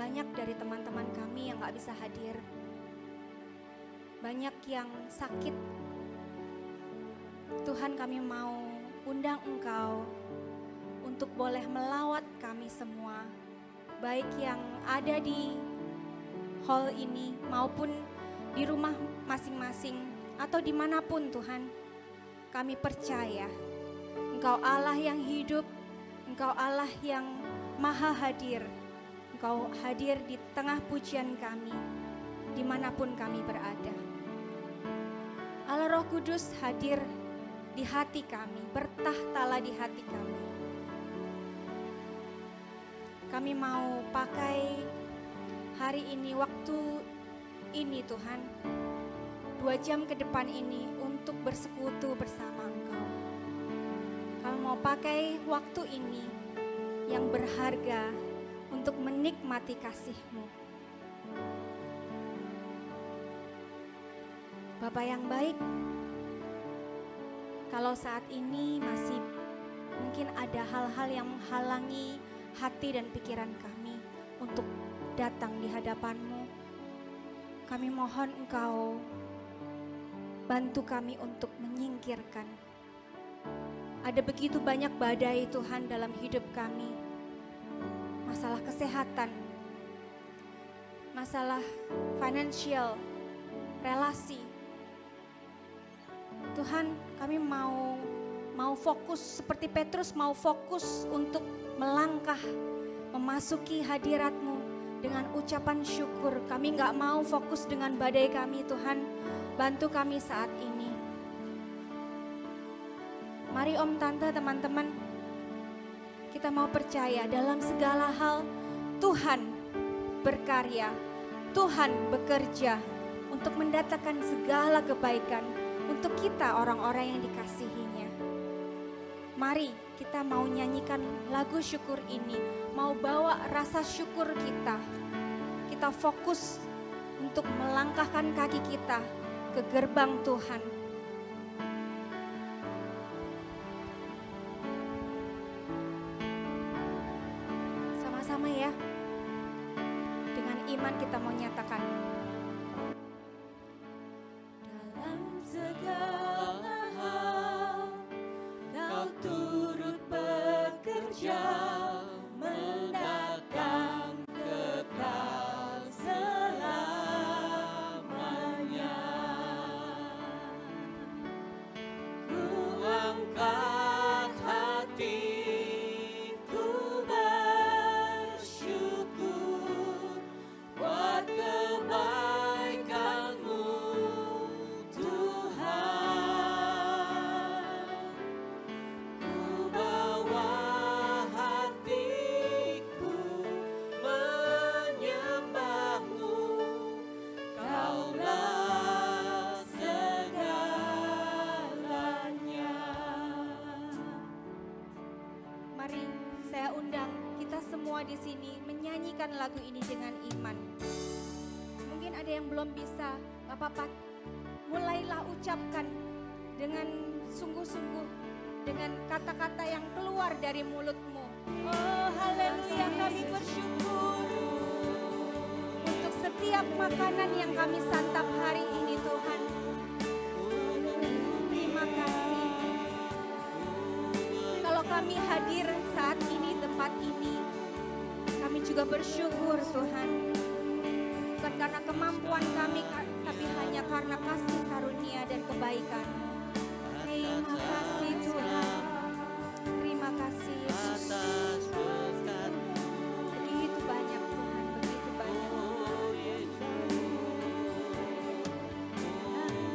banyak dari teman-teman kami yang gak bisa hadir. Banyak yang sakit. Tuhan, kami mau undang Engkau untuk boleh melawat kami semua. Baik yang ada di hall ini maupun di rumah masing-masing atau dimanapun Tuhan. Kami percaya Engkau Allah yang hidup, Engkau Allah yang maha hadir. Engkau hadir di tengah pujian kami, dimanapun kami berada. Allah Roh Kudus hadir di hati kami, bertahtalah di hati kami. Kami mau pakai hari ini, waktu ini Tuhan, 2 jam ke depan ini untuk bersekutu bersama Engkau. Kami mau pakai waktu ini yang berharga untuk menikmati kasih-Mu. Bapa yang baik, kalau saat ini masih mungkin ada hal-hal yang menghalangi hati dan pikiran kami untuk datang di hadapan-Mu, kami mohon Engkau bantu kami untuk menyingkirkan. Ada begitu banyak badai Tuhan dalam hidup kami. Masalah kesehatan, masalah financial, relasi. Tuhan, kami mau fokus seperti Petrus, mau fokus untuk melangkah memasuki hadirat-Mu dengan ucapan syukur. Kami gak mau fokus dengan badai kami Tuhan. Bantu kami saat ini. Mari Om, Tante, teman-teman, kita mau percaya dalam segala hal Tuhan berkarya, Tuhan bekerja untuk mendatangkan segala kebaikan untuk kita orang-orang yang dikasihinya. Mari kita mau nyanyikan lagu syukur ini, mau bawa rasa syukur kita. Kita fokus untuk melangkahkan kaki kita ke gerbang Tuhan. Sama-sama ya, dengan iman kita mau nyatakan. Dalam segala hal Kau turut bekerja, mendatang kekal selamanya. Ku angkat hatiku bersyukur buat kebaikan-Mu Tuhan. Ku bawa hatiku menyembah-Mu, Kaulah segalanya. Mari saya undang kita semua di sini menyanyikan lagu ini dengan iman. Mungkin ada yang belum bisa, Bapak, mulailah ucapkan dengan sungguh-sungguh, dengan kata-kata yang keluar dari mulutmu. Oh haleluya, kami bersyukur untuk setiap makanan yang kami santap hari ini Tuhan. Terima kasih. Kalau kami hadir saat ini, tempat ini, kami juga bersyukur Tuhan. Bukan karena kemampuan kami, tapi hanya karena kasih karunia dan kebaikan. Terima kasih Tuhan. Terima kasih Yesus. Begitu banyak Tuhan, begitu banyak.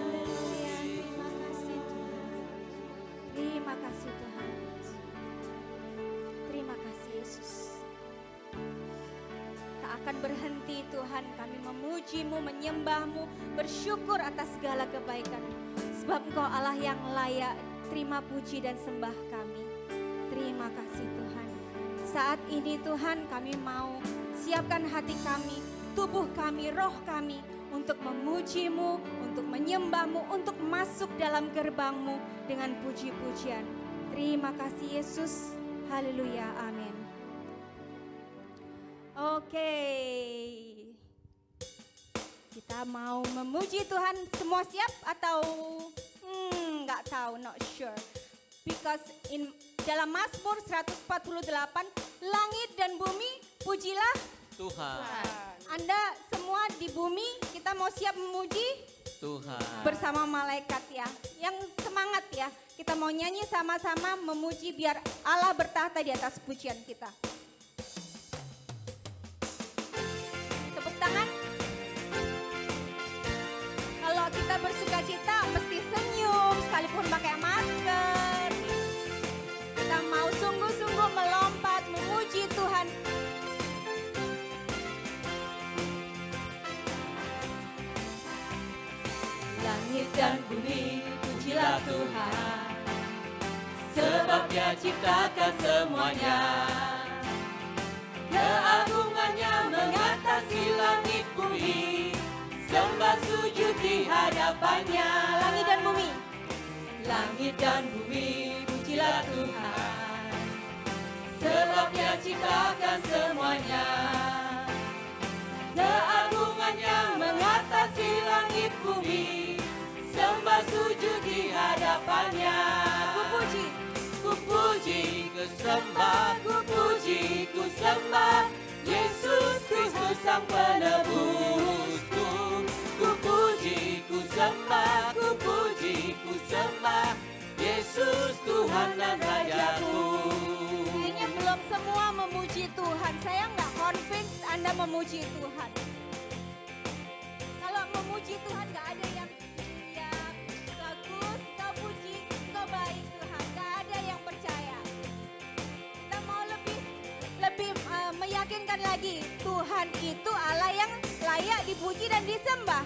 Haleluya, terima kasih Tuhan. Terima kasih Tuhan. Terima kasih Yesus. Tak akan berhenti Tuhan, kami memuji-Mu, menyembah-Mu, bersyukur atas segala kebaikan. Sebab Engkau Allah yang layak terima puji dan sembah kami. Terima kasih Tuhan. Saat ini Tuhan, kami mau siapkan hati kami, tubuh kami, roh kami untuk memuji-Mu, untuk menyembah-Mu, untuk masuk dalam gerbang-Mu dengan puji-pujian. Terima kasih Yesus. Haleluya, amin. Oke. Kita mau memuji Tuhan, semua siap atau nggak tahu, not sure. Because dalam Mazmur 148, langit dan bumi pujilah Tuhan. Anda semua di bumi, kita mau siap memuji Tuhan. bersama malaikat ya. Yang semangat ya, kita mau nyanyi sama-sama memuji biar Allah bertahta di atas pujian kita. Tepuk tangan. Kalau kita bersuka cita mesti senyum sekalipun pakai masker. Kita mau sungguh-sungguh melompat memuji Tuhan. Langit dan bumi pujilah Tuhan, sebab Dia ciptakan semuanya. Keagungannya mengatasi langit bumi, sembah sujud di hadapannya. Langit dan bumi. Langit dan bumi pujilah Tuhan, sebab Dia ciptakan semuanya. Keagungannya mengatasi langit bumi, sembah sujud di hadapannya. Ku puji, ku sembah, ku puji, ku sembah Yesus Kristus Sang Penebusku. Ku puji, ku sembah, ku puji, ku sembah Yesus Tuhan dan Rajaku. Kayaknya belum semua memuji Tuhan. Saya nggak convince Anda memuji Tuhan. Kalau memuji Tuhan nggak ada yang ya bagus, kau puji, kau baik Tuhan. Nggak ada yang percaya. Kita mau lebih meyakinkan lagi Tuhan itu Allah yang layak dipuji dan disembah.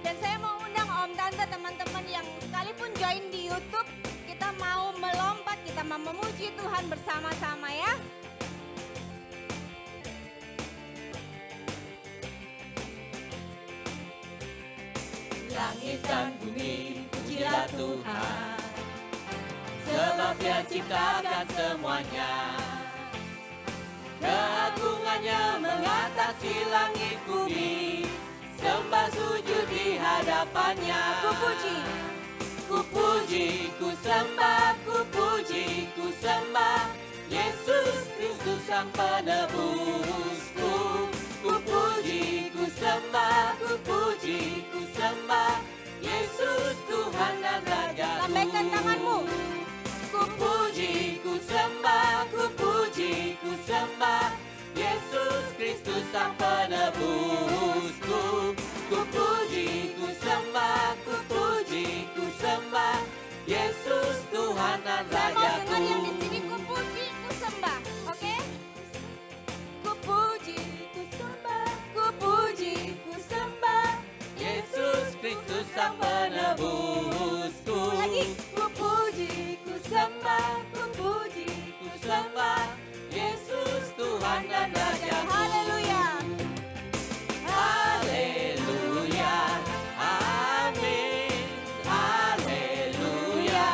Dan saya mau undang Om Tante, teman-teman yang sekalipun join di YouTube, kita mau melompat, kita mau memuji Tuhan bersama-sama ya. Langit dan bumi pujilah Tuhan, sebab Dia ciptakan semuanya. Keagungannya mengatasi langit bumi, sembah sujud di hadapannya. Ku puji, ku puji, ku sembah, ku puji, ku sembah Yesus Kristus Sang Penebusku. Ku puji, ku sembah, ku puji, ku sembah Yesus Tuhan dan Rajaku. lambaikan tanganmu. Ku puji, ku sembah, ku puji, ku sembah Yesus Kristus Sang Penebusku. Ku puji, ku sembah, ku puji, ku sembah Yesus Tuhan dan Saya mau Rajaku. dengar yang di sini ku puji, ku sembah, oke? Ku puji, ku sembah, ku puji, ku sembah Yesus Kristus Sang Penebusku. Lagi, ku puji, ku sembah, ku puji, ku sembah Yesus Tuhan dan Rajaku. haleluya. Haleluya, amin. Haleluya,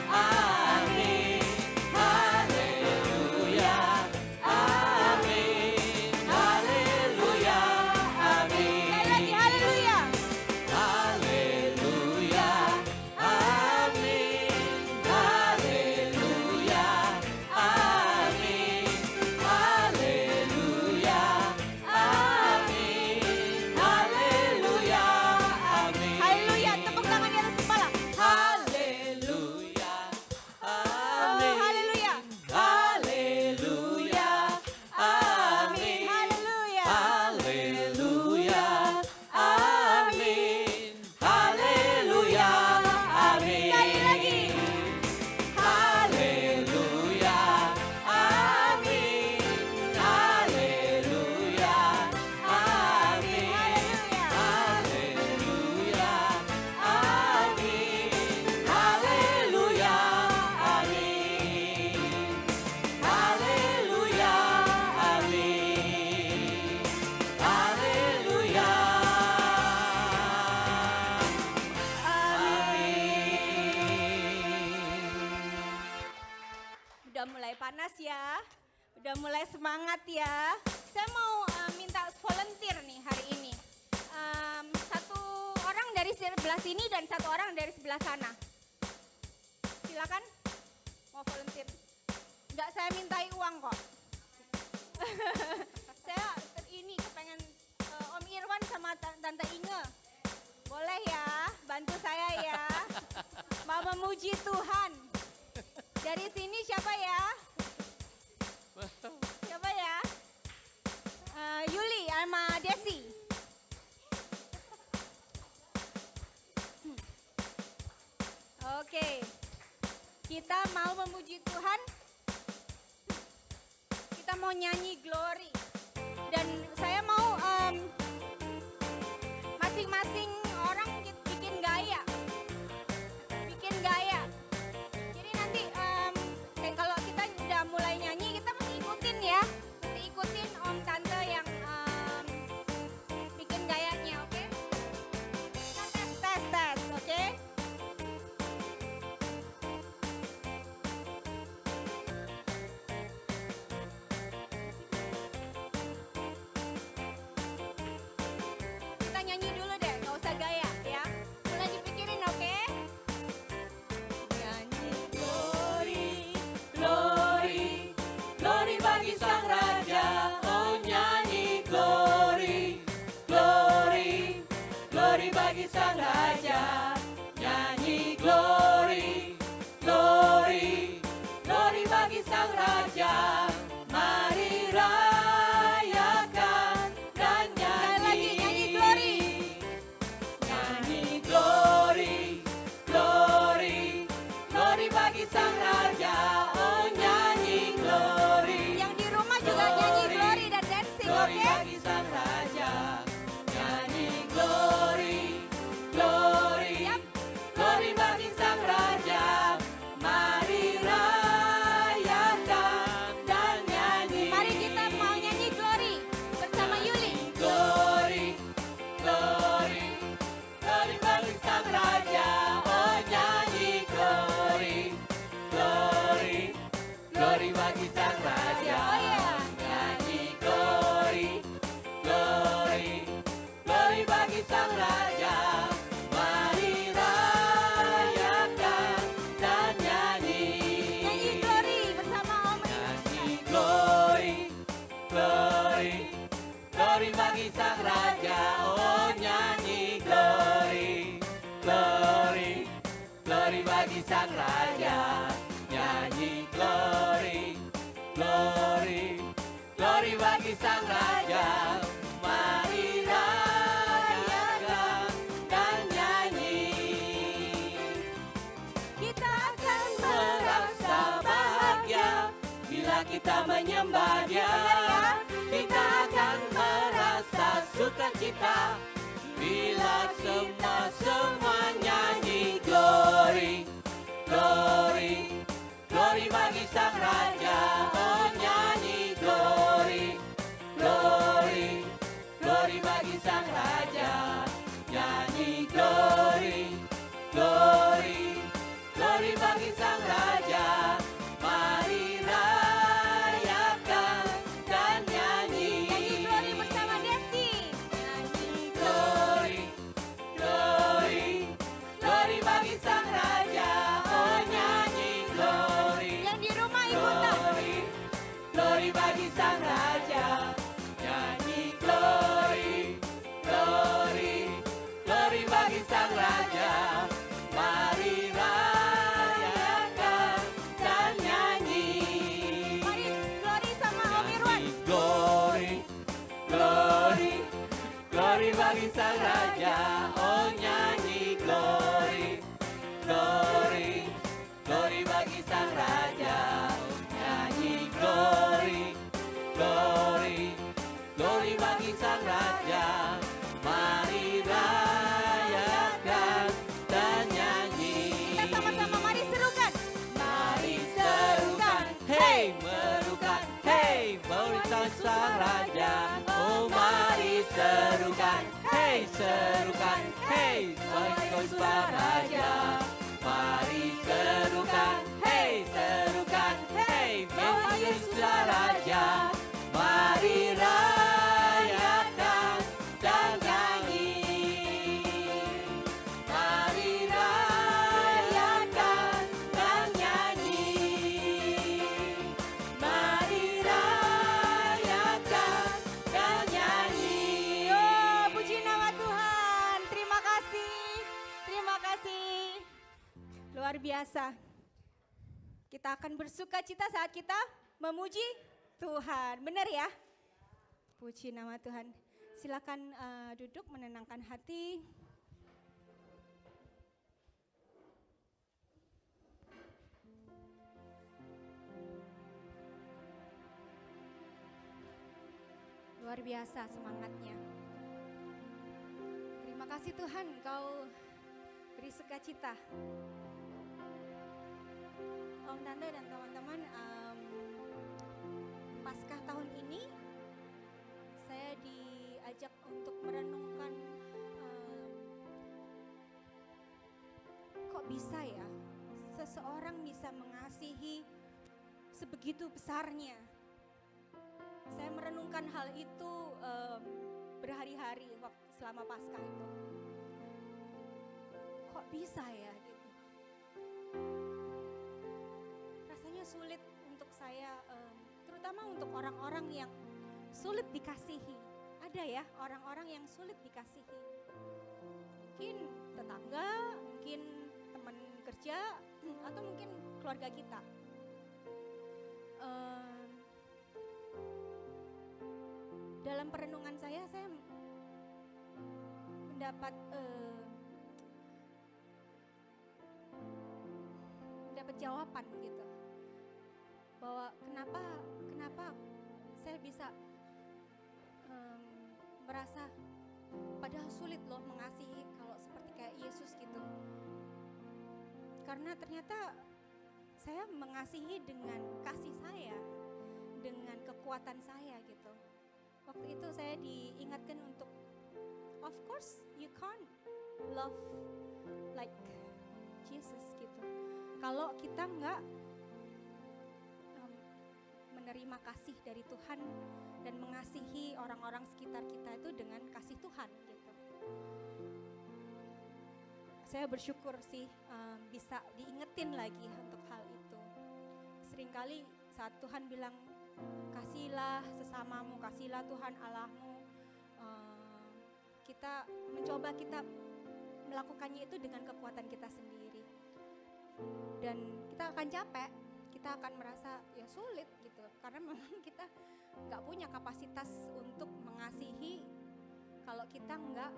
amin. Haleluya, amin. Haleluya, amin. Sekali lagi, haleluya. Haleluya, amin. Haleluya, amin. Haleluya, amin. Haleluya, amin. Haleluya, tepuk tangan di atas kepala. Haleluya, Oh, amin. haleluya. Haleluya, amin. Haleluya. Haleluya, amin. Haleluya, amin. Sekali lagi. Haleluya, amin. Haleluya, amin. Haleluya, amin. Haleluya, amin. Haleluya, amin. Haleluya, amin. Udah mulai panas ya. Udah mulai semangat ya. Saya mau minta volunteer nih hari ini. Satu orang dari sebelah sini dan satu orang dari sebelah sana. Silakan, mau volunteer. Nggak saya mintai uang kok. Saya ini kepengen Om Irwan sama Tante Inge. Boleh ya, bantu saya ya. Mau memuji Tuhan. Dari sini siapa ya? Siapa ya? Yuli sama Desi. Oke. Kita mau memuji Tuhan. Kita mau nyanyi glory. Dan saya mau masing-masing orang bikin gaya. Bikin gaya. Jadi nanti kalau kita udah mulai nyanyi, kita mesti ikutin ya. Mesti ikutin om tante yang bikin gayanya, oke? Kita tes, oke? Kita nyanyi dulu deh, nggak usah gaya ya. Mulai dipikirin, oke? Nyanyi glory, glory, glory bagi Sang Raja. Oh nyanyi glory, glory, glory bagi Sang Raja. Nyanyi glory, glory, glory bagi Sang Raja. Mari rayakan dan Sekali lagi, nyanyi glory. Nyanyi glory, glory, glory bagi Sang Raja. Oh nyanyi glory, Yang di rumah juga nyanyi glory dan dancing, glory oke? bagi Sang Raja. Nyanyi glory, glory, Yap. glory bagi Sang Raja. Mari rayakan dan nyanyi. Mari kita mau nyanyi glory bersama Yuli. Glory, glory, glory bagi Sang Raja. Oh nyanyi glory, glory, glory bagi Sang Raja. Oh ya. Nyanyi glory, glory, glory bagi Sang Raja. Mari rayakan dan nyanyi. Nyanyi glory bersama Om. Nyanyi glory, glory, glory bagi Sang Raja. Oh nyanyi glory, glory, glory bagi Sang Raja. Nyanyi glory, glory, glory bagi Sang Raja. Mari rayakan dan nyanyi. Kita akan Merasa bahagia bila kita menyembah Dia. Kita akan merasa sukacita bila semua nyanyi glory, glory, glory bagi Sang Raja. Oh nyanyi glory, glory, glory bagi Sang Raja. Nyanyi glory, glory, glory bagi Sang Raja. Mari rayakan dan nyanyi. nyanyi glory bersama Desi. Nyanyi glory, glory, glory bagi Sang Raja. Oh nyanyi glory, Yang di rumah ikutan. glory, glory bagi Sang Raja. Nyanyi glory, glory, glory bagi Sang Raja. Mari rayakan dan nyanyi. Mari glory sama Om Irwan. Glory, glory, glory bagi Sang Raja. Oh nyanyi glory, glory, glory bagi Sang Raja. Nyanyi glory, glory, glory bagi Sang Raja. Mari rayakan Luar biasa. Kita akan bersuka cita saat kita memuji Tuhan. Benar ya? Puji nama Tuhan. Silakan duduk menenangkan hati. Luar biasa semangatnya. Terima kasih Tuhan, Engkau beri sukacita. Om Tante dan teman-teman, Paskah tahun ini saya diajak untuk merenungkan kok bisa ya seseorang bisa mengasihi sebegitu besarnya. Saya merenungkan hal itu berhari-hari selama Paskah itu. Kok bisa ya gitu. Rasanya sulit untuk saya, terutama untuk orang-orang yang sulit dikasihi. Ada ya orang-orang yang sulit dikasihi. Mungkin tetangga, mungkin teman kerja, atau mungkin keluarga kita. Dalam perenungan saya mendapat jawaban gitu, bahwa kenapa saya bisa merasa padahal sulit loh mengasihi kalau seperti kayak Yesus gitu. Karena ternyata saya mengasihi dengan kasih saya, dengan kekuatan saya gitu. Waktu itu saya diingatkan untuk, of course you can't love like Jesus gitu. Kalau kita nggak menerima kasih dari Tuhan dan mengasihi orang-orang sekitar kita itu dengan kasih Tuhan gitu. Saya bersyukur sih bisa diingetin lagi untuk hal itu. Seringkali saat Tuhan bilang, kasihilah sesamamu, kasihilah Tuhan Allahmu. Kita melakukannya itu dengan kekuatan kita sendiri. Dan kita akan capek, kita akan merasa ya sulit gitu. Karena memang kita gak punya kapasitas untuk mengasihi kalau kita gak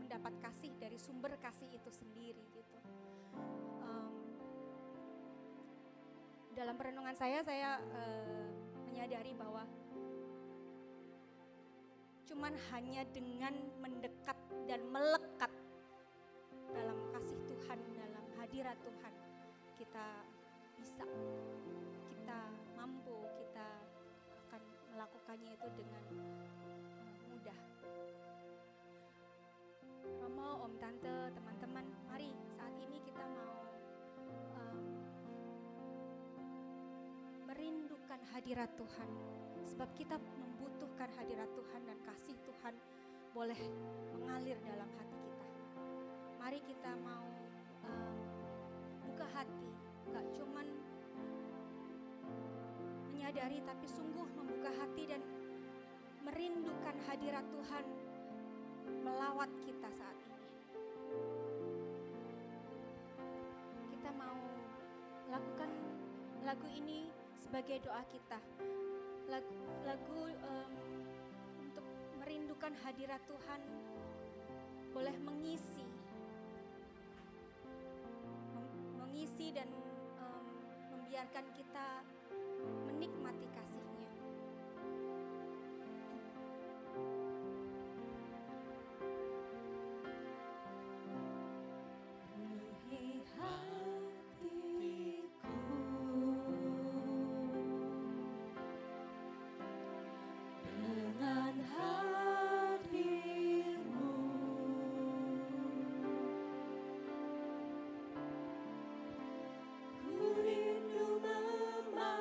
mendapat kasih dari sumber kasih itu sendiri gitu. Dalam perenungan saya menyadari bahwa cuman hanya dengan mendekat dan melekat dalam kasih Tuhan, dalam hadirat Tuhan, kita bisa, kita mampu, kita akan melakukannya itu dengan mudah. Romo, Om Tante, teman-teman, mari saat ini kita mau merindukan hadirat Tuhan, sebab kita membutuhkan hadirat Tuhan dan kasih Tuhan boleh mengalir dalam hati kita. Mari kita mau buka hati, gak cuman menyadari tapi sungguh membuka hati dan merindukan hadirat Tuhan melawat kita saat ini. Kita mau lakukan lagu ini sebagai doa kita, lagu untuk merindukan hadirat Tuhan boleh mengisi dan membiarkan kita menikmati kasih-Nya. Ku rindu memahami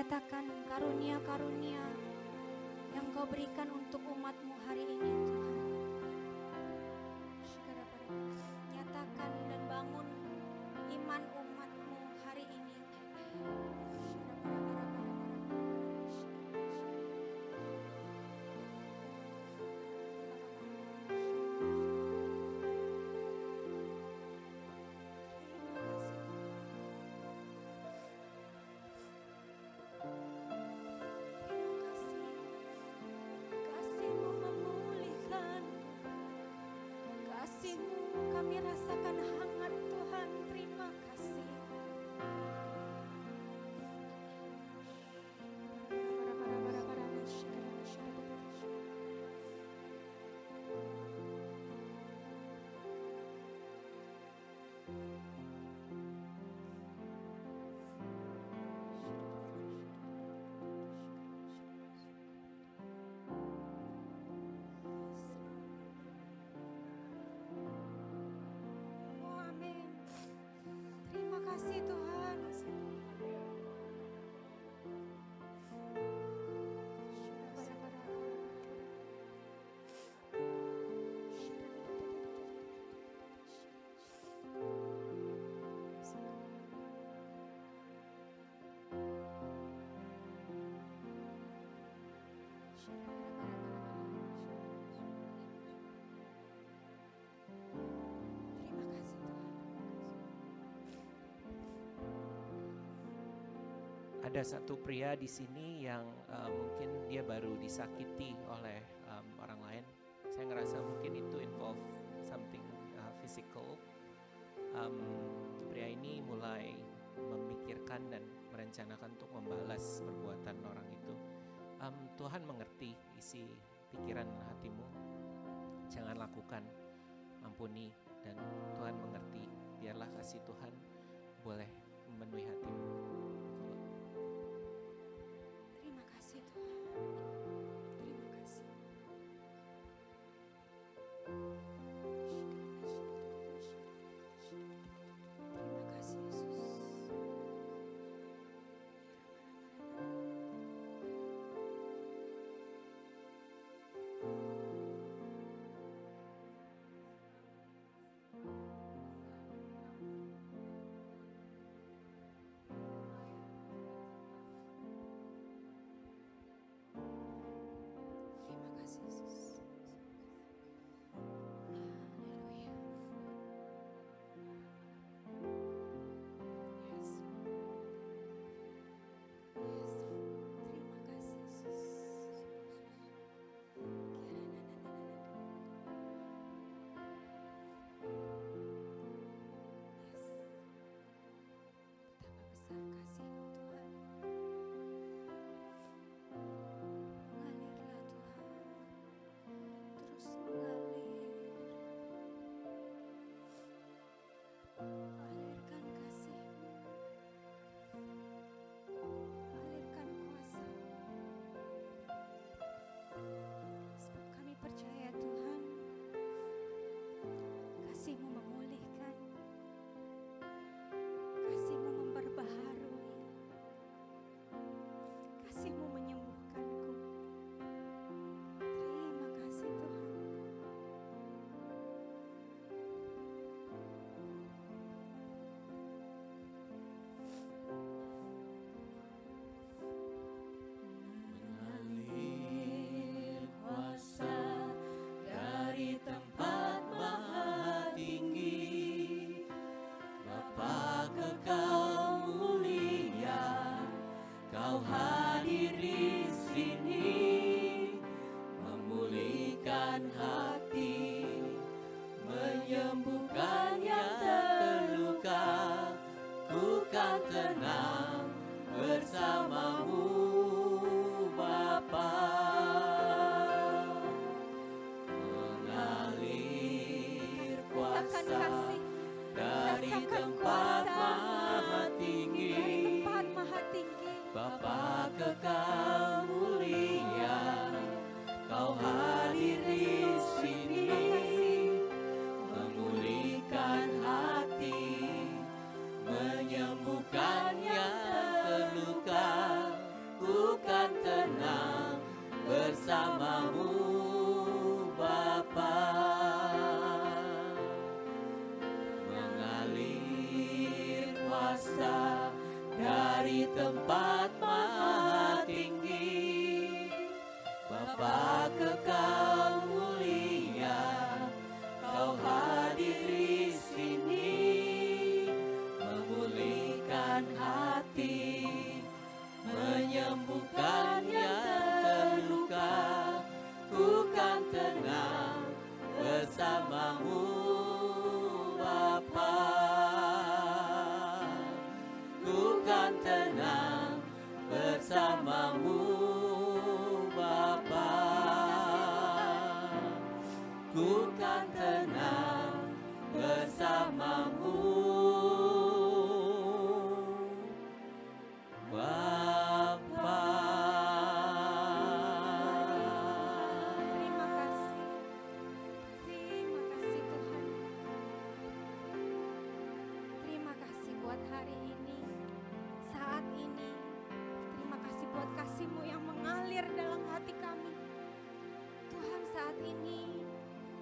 Nyatakan karunia-karunia yang Kau berikan untuk umat-Mu hari ini Tuhan. Nyatakan dan bangun iman umat-Mu hari ini. Kasih-Mu memulihkan, kasih-Mu kami rasakan hangat Tuhan, terima kasih. Oh, amin. Terima kasih Tuhan. Terima kasih Tuhan. Ada satu pria di sini yang mungkin dia baru disakiti oleh orang lain. Saya ngerasa mungkin itu involve something physical. Pria ini mulai memikirkan dan merencanakan untuk membalas perbuatan orang itu. Tuhan mengerti isi pikiran hatimu. Jangan lakukan, ampuni, dan Tuhan mengerti. Biarlah kasih Tuhan boleh memenuhi hatimu. Terima kasih Tuhan. Terima kasih. Terima kasih Yesus. Terima kasih Yesus. Haleluya. Yes. Yes. Terima kasih Yesus. Yes. Betapa besar kasih-Mu Tuhan. Mengalirlah Tuhan, terus mengalir. Alirkan kasih-Mu, alirkan kuasa-Mu. Sebab kami percaya Tuhan, kasih-Mu memulihkan, kasih-Mu memperbaharui, kasih-Mu menyembuhkanku. Terima kasih Tuhan. Mengalir kuasa dari tempat maha tinggi, Bapa Kekal mulia, Kau hadir di sini, memulihkan hati, menyembuhkan yang terluka. Ku kan tenang bersamamu, Bapa. Mengalir Rasakan kuasa kasih, dari rasakan tempat kuasa maha tinggi, dari tempat maha tinggi. Bapa Kekal mulia, Kau hadir di sini, memulihkan hati, menyembuhkan yang terluka. kuasa dari tempat maha tinggi. Bapa kekal mulia, Kau hadir di sini, memulihkan hati, menyembuhkan yang terluka. Ku kan tenang bersamamu, Bapa. Ku kan tenang bersamamu, Bapa. Ku kan tenang bersamamu, Bapa. Terima kasih. Terima kasih Tuhan. Terima kasih buat hari ini, saat ini. Terima kasih buat kasih-Mu yang mengalir dalam hati kami. Tuhan, saat ini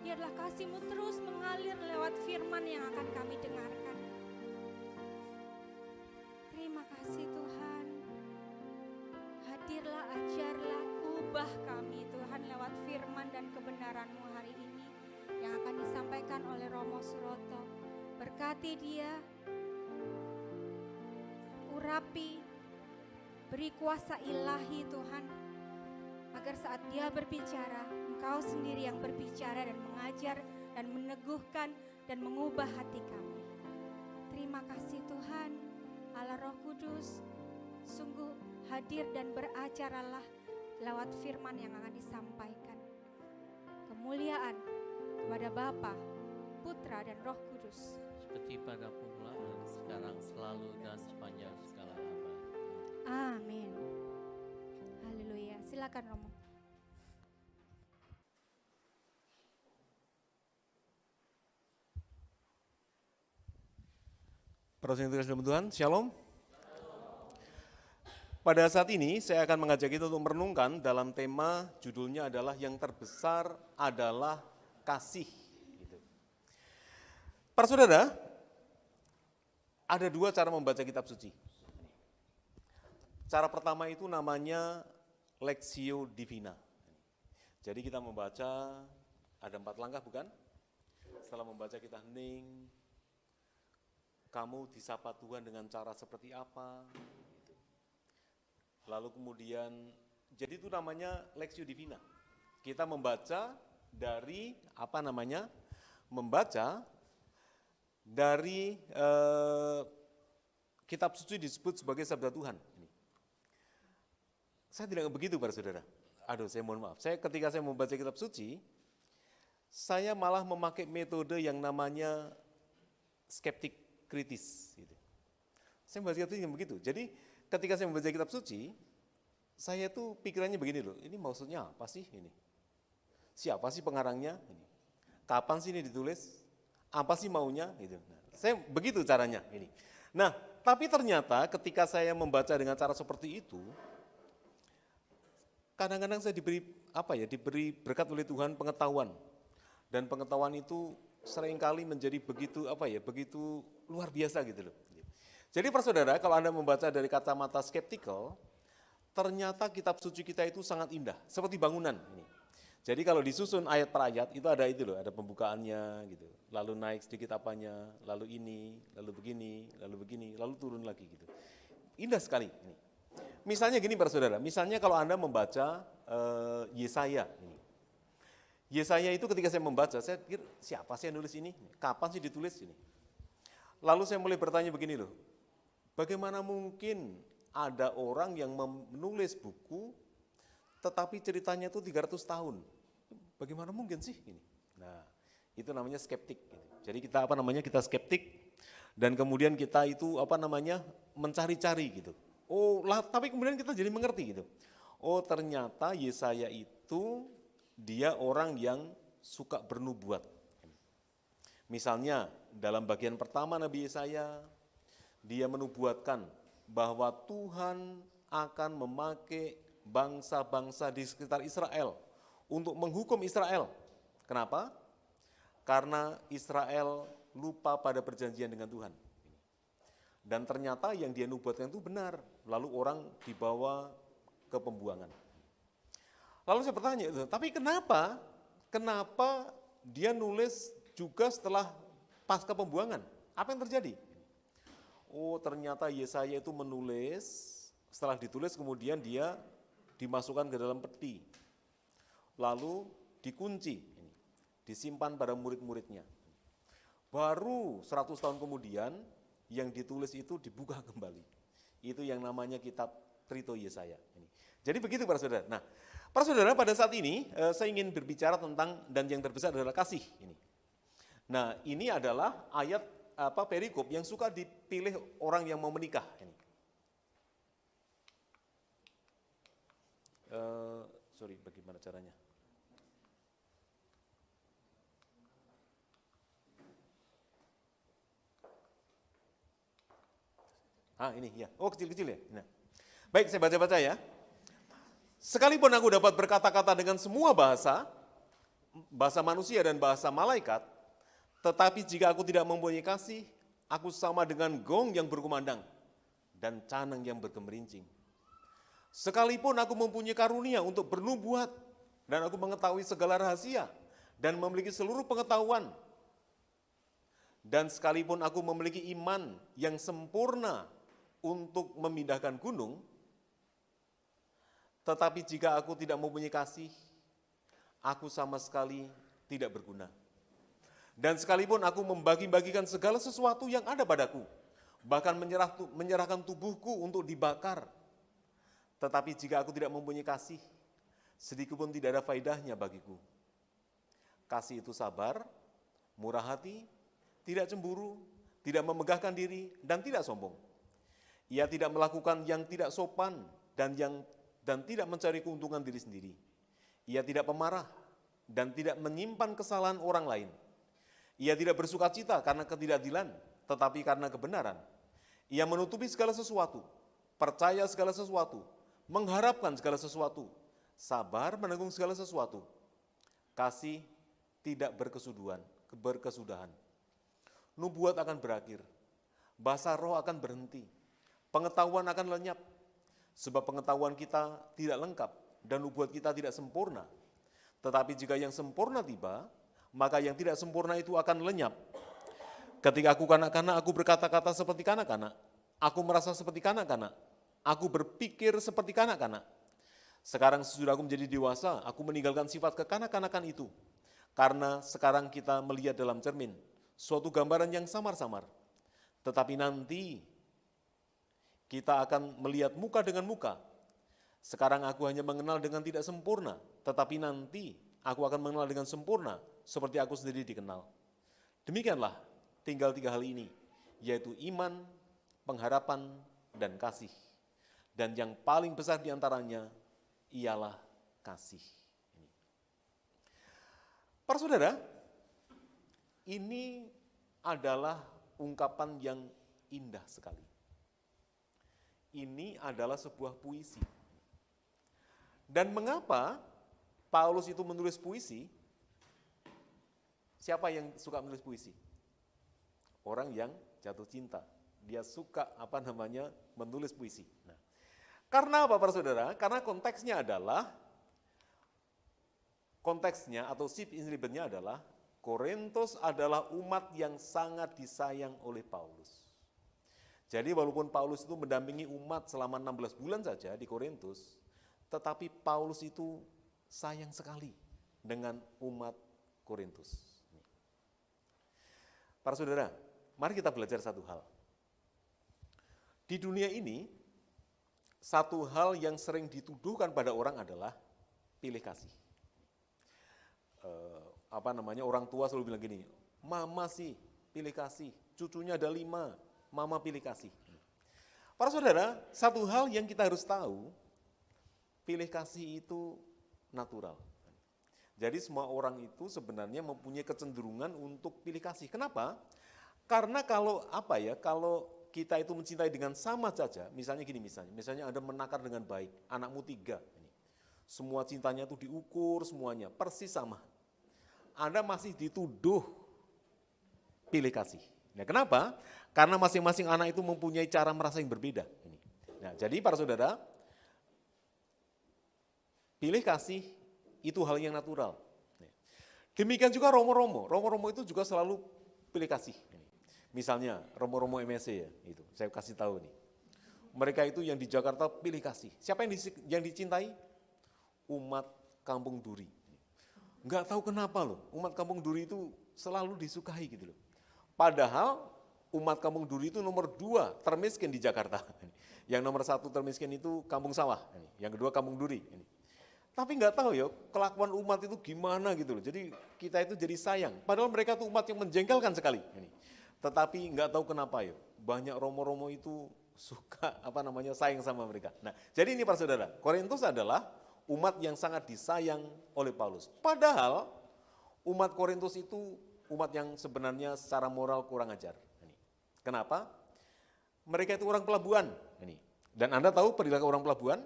biarlah kasih-Mu terus mengalir lewat firman yang akan kami dengarkan. Terima kasih Tuhan. Hadirlah, ajarlah, ubah kami Tuhan lewat firman dan kebenaran-Mu hari ini yang akan disampaikan oleh Romo Suroto. Berkati dia, urapi, beri kuasa ilahi Tuhan, agar saat dia berbicara, Engkau sendiri yang berbicara dan mengajar dan meneguhkan dan mengubah hati kami. Terima kasih Tuhan, Allah Roh Kudus, sungguh hadir dan beracaralah lewat firman yang akan disampaikan. Kemuliaan kepada Bapa, Putra dan Roh Kudus. Seperti pada permulaan, sekarang, selalu, dan sepanjang segala abad. Amin. Haleluya. Silakan Romo. Para yang dikasihi dalam Tuhan, Shalom. Pada saat ini saya akan mengajak kita untuk merenungkan dalam tema judulnya adalah yang terbesar adalah kasih. Gitu. Para saudara, ada dua cara membaca kitab suci. Cara pertama itu namanya Lectio Divina. Jadi kita membaca, ada 4 langkah bukan? Setelah membaca kita hening, kamu disapa Tuhan dengan cara seperti apa? Lalu kemudian, jadi itu namanya Lectio Divina. Kita membaca dari, membaca dari kitab suci disebut sebagai sabda Tuhan. Saya tidak begitu para saudara. Aduh, saya mohon maaf. Ketika saya membaca kitab suci, saya malah memakai metode yang namanya skeptik kritis. Gitu. Saya membaca kitab suci yang begitu. Jadi ketika saya membaca kitab suci, saya tuh pikirannya begini loh, ini maksudnya apa sih ini? Siapa sih pengarangnya? Ini. Kapan sih ini ditulis? Apa sih maunya? Gitu. Nah, saya begitu caranya ini. Nah, tapi ternyata ketika saya membaca dengan cara seperti itu, kadang-kadang saya diberi berkat oleh Tuhan pengetahuan. Dan pengetahuan itu seringkali menjadi begitu begitu luar biasa gitu loh. Jadi para saudara, kalau Anda membaca dari kacamata skeptikal, ternyata kitab suci kita itu sangat indah, seperti bangunan ini. Jadi kalau disusun ayat per ayat itu ada ada pembukaannya gitu. Lalu naik sedikit apanya, lalu ini, lalu begini, lalu turun lagi gitu. Indah sekali ini. Misalnya gini para saudara, misalnya kalau Anda membaca Yesaya ini. Yesaya itu ketika saya membaca, saya pikir siapa sih yang nulis ini? Kapan sih ditulis ini? Lalu saya mulai bertanya begini loh, bagaimana mungkin ada orang yang menulis buku tetapi ceritanya itu 300 tahun? Bagaimana mungkin sih ini? Nah, itu namanya skeptik. Jadi kita kita skeptik dan kemudian kita itu mencari-cari gitu. Tapi kemudian kita jadi mengerti gitu. Oh, ternyata Yesaya itu dia orang yang suka bernubuat. Misalnya dalam bagian pertama Nabi Yesaya, dia menubuatkan bahwa Tuhan akan memakai bangsa-bangsa di sekitar Israel untuk menghukum Israel. Kenapa? Karena Israel lupa pada perjanjian dengan Tuhan. Dan ternyata yang dia nubuatkan itu benar, lalu orang dibawa ke pembuangan. Lalu saya bertanya, tapi kenapa dia nulis juga setelah pasca pembuangan? Apa yang terjadi? Oh, ternyata Yesaya itu menulis, setelah ditulis kemudian dia dimasukkan ke dalam peti. Lalu dikunci, disimpan pada murid-muridnya. Baru 100 tahun kemudian yang ditulis itu dibuka kembali. Itu yang namanya kitab Trito Yesaya. Jadi begitu para saudara. Nah, para saudara, pada saat ini saya ingin berbicara tentang dan yang terbesar adalah kasih ini. Nah, ini adalah ayat perikop yang suka dipilih orang yang mau menikah ini. Bagaimana caranya? Ini ya. Oh, kecil-kecil ya. Nah. Baik, saya baca-baca ya. Sekalipun aku dapat berkata-kata dengan semua bahasa manusia dan bahasa malaikat, tetapi jika aku tidak mempunyai kasih, aku sama dengan gong yang berkumandang dan canang yang bergemerincing. Sekalipun aku mempunyai karunia untuk bernubuat dan aku mengetahui segala rahasia dan memiliki seluruh pengetahuan, dan sekalipun aku memiliki iman yang sempurna untuk memindahkan gunung, tetapi jika aku tidak mempunyai kasih, aku sama sekali tidak berguna. Dan sekalipun aku membagi-bagikan segala sesuatu yang ada padaku, bahkan menyerahkan tubuhku untuk dibakar, tetapi jika aku tidak mempunyai kasih, sedikit pun tidak ada faedahnya bagiku. Kasih itu sabar, murah hati, tidak cemburu, tidak memegahkan diri, dan tidak sombong. Ia tidak melakukan yang tidak sopan dan tidak mencari keuntungan diri sendiri. Ia tidak pemarah dan tidak menyimpan kesalahan orang lain. Ia tidak bersukacita karena ketidakadilan, tetapi karena kebenaran. Ia menutupi segala sesuatu, percaya segala sesuatu, mengharapkan segala sesuatu, sabar menanggung segala sesuatu. Kasih tidak berkesudahan. Nubuat akan berakhir, bahasa roh akan berhenti, pengetahuan akan lenyap, sebab pengetahuan kita tidak lengkap dan nubuat kita tidak sempurna. Tetapi jika yang sempurna tiba, maka yang tidak sempurna itu akan lenyap. Ketika aku kanak-kanak, aku berkata-kata seperti kanak-kanak, aku merasa seperti kanak-kanak, aku berpikir seperti kanak-kanak. Sekarang sesudah aku menjadi dewasa, aku meninggalkan sifat kekanak-kanakan itu. Karena sekarang kita melihat dalam cermin, suatu gambaran yang samar-samar. Tetapi nanti kita akan melihat muka dengan muka. Sekarang aku hanya mengenal dengan tidak sempurna, tetapi nanti aku akan mengenal dengan sempurna, seperti aku sendiri dikenal. Demikianlah, tinggal 3 hal ini, yaitu iman, pengharapan, dan kasih. Dan yang paling besar diantaranya ialah kasih. Para saudara, ini adalah ungkapan yang indah sekali. Ini adalah sebuah puisi. Dan mengapa Paulus itu menulis puisi? Siapa yang suka menulis puisi? Orang yang jatuh cinta. Dia suka menulis puisi. Nah, karena apa para saudara? Karena konteksnya atau sip inribetnya adalah Korintus adalah umat yang sangat disayang oleh Paulus. Jadi walaupun Paulus itu mendampingi umat selama 16 bulan saja di Korintus, tetapi Paulus itu sayang sekali dengan umat Korintus. Para saudara, mari kita belajar satu hal. Di dunia ini, satu hal yang sering dituduhkan pada orang adalah pilih kasih. Orang tua selalu bilang gini, mama sih pilih kasih, cucunya ada 5, mama pilih kasih. Para saudara, satu hal yang kita harus tahu, pilih kasih itu natural. Jadi semua orang itu sebenarnya mempunyai kecenderungan untuk pilih kasih. Kenapa? Karena kalau kita itu mencintai dengan sama saja, misalnya Anda menakar dengan baik, anakmu 3, semua cintanya itu diukur semuanya, persis sama. Anda masih dituduh pilih kasih. Nah, kenapa? Karena masing-masing anak itu mempunyai cara merasa yang berbeda. Nah, jadi para saudara, pilih kasih itu hal yang natural. Demikian juga romo-romo. Romo-romo itu juga selalu pilih kasih. Misalnya romo-romo MSC ya, itu saya kasih tahu nih. Mereka itu yang di Jakarta pilih kasih. Siapa yang dicintai? Umat Kampung Duri. Enggak tahu kenapa loh, umat Kampung Duri itu selalu disukai gitu loh. Padahal umat Kampung Duri itu nomor 2 termiskin di Jakarta. Yang nomor 1 termiskin itu Kampung Sawah, yang kedua Kampung Duri. Tapi nggak tahu ya kelakuan umat itu gimana gitu loh. Jadi kita itu jadi sayang. Padahal mereka tuh umat yang menjengkelkan sekali. Tetapi nggak tahu kenapa ya banyak romo-romo itu suka sayang sama mereka. Nah, jadi ini para saudara, Korintus adalah umat yang sangat disayang oleh Paulus. Padahal umat Korintus itu umat yang sebenarnya secara moral kurang ajar. Kenapa? Mereka itu orang pelabuhan. Dan Anda tahu perilaku orang pelabuhan?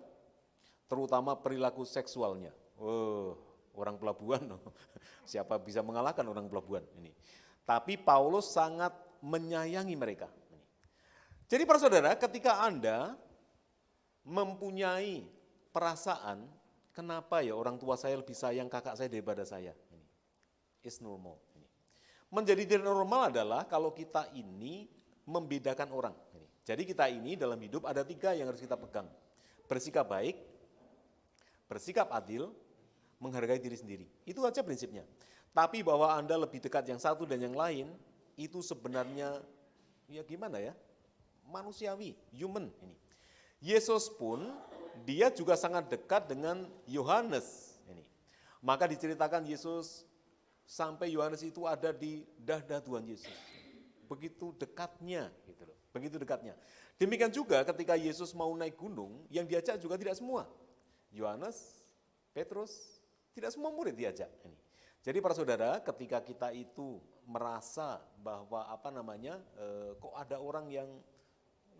Terutama perilaku seksualnya. Orang pelabuhan, siapa bisa mengalahkan orang pelabuhan ini. Tapi Paulus sangat menyayangi mereka. Jadi para saudara, ketika Anda mempunyai perasaan, kenapa ya orang tua saya lebih sayang kakak saya daripada saya? It's normal. Menjadi tidak normal adalah kalau kita ini membedakan orang. Jadi kita ini dalam hidup ada 3 yang harus kita pegang. Bersikap baik, bersikap adil, menghargai diri sendiri. Itu aja prinsipnya. Tapi bahwa Anda lebih dekat yang satu dan yang lain, itu sebenarnya ya gimana ya? Manusiawi, human ini. Yesus pun dia juga sangat dekat dengan Yohanes ini. Maka diceritakan Yesus sampai Yohanes itu ada di dada Tuhan Yesus. Begitu dekatnya gitu loh. Begitu dekatnya. Demikian juga ketika Yesus mau naik gunung, yang diajak juga tidak semua. Yohanes, Petrus, tidak semua murid diajak. Jadi para saudara, ketika kita itu merasa bahwa kok ada orang yang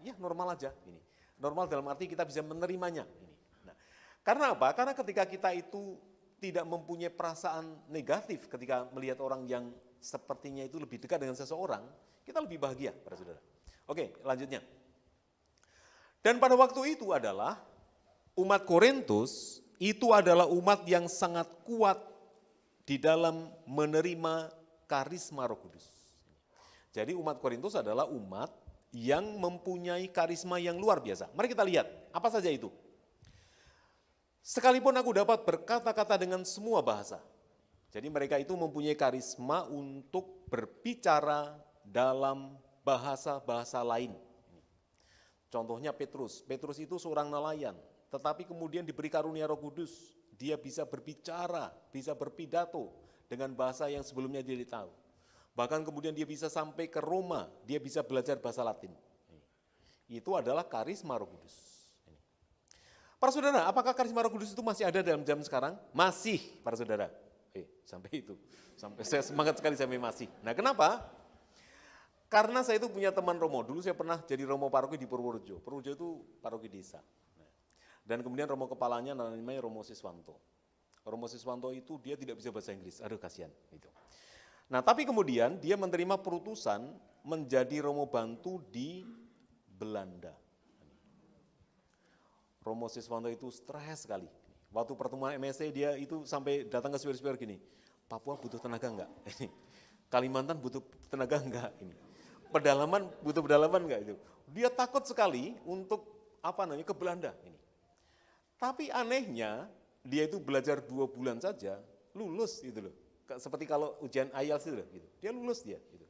ya normal aja ini. Normal dalam arti kita bisa menerimanya ini. Nah, karena apa? Karena ketika kita itu tidak mempunyai perasaan negatif ketika melihat orang yang sepertinya itu lebih dekat dengan seseorang, kita lebih bahagia para saudara. Oke, lanjutnya. Dan pada waktu itu adalah umat Korintus itu adalah umat yang sangat kuat di dalam menerima karisma Roh Kudus. Jadi umat Korintus adalah umat yang mempunyai karisma yang luar biasa. Mari kita lihat, apa saja itu? Sekalipun aku dapat berkata-kata dengan semua bahasa. Jadi mereka itu mempunyai karisma untuk berbicara dalam bahasa-bahasa lain. Contohnya Petrus. Petrus itu seorang nelayan, tetapi kemudian diberi karunia Roh Kudus. Dia bisa berbicara, bisa berpidato dengan bahasa yang sebelumnya dia tidak tahu. Bahkan kemudian dia bisa sampai ke Roma, dia bisa belajar bahasa Latin. Itu adalah karisma Roh Kudus. Para saudara, apakah karisma Roh Kudus itu masih ada dalam zaman sekarang? Masih, para saudara. Sampai itu. Sampai saya semangat sekali sampai masih. Nah, kenapa? Karena saya itu punya teman Romo. Dulu saya pernah jadi Romo paroki di Purworejo. Purworejo itu paroki desa. Dan kemudian Romo kepalanya namanya Romo Siswanto. Romo Siswanto itu dia tidak bisa bahasa Inggris. Aduh, kasihan. Gitu. Nah, tapi kemudian dia menerima perutusan menjadi Romo Bantu di Belanda. Romo Siswanto itu stres sekali. Waktu pertemuan MSC dia itu sampai datang ke supir-supir gini, Papua butuh tenaga enggak? Kalimantan butuh tenaga enggak? Pedalaman butuh pedalaman enggak itu? Dia takut sekali untuk ke Belanda ini. Tapi anehnya dia itu belajar 2 bulan saja lulus gitu loh. Seperti kalau ujian IELTS itu gitu. Dia lulus dia gitu.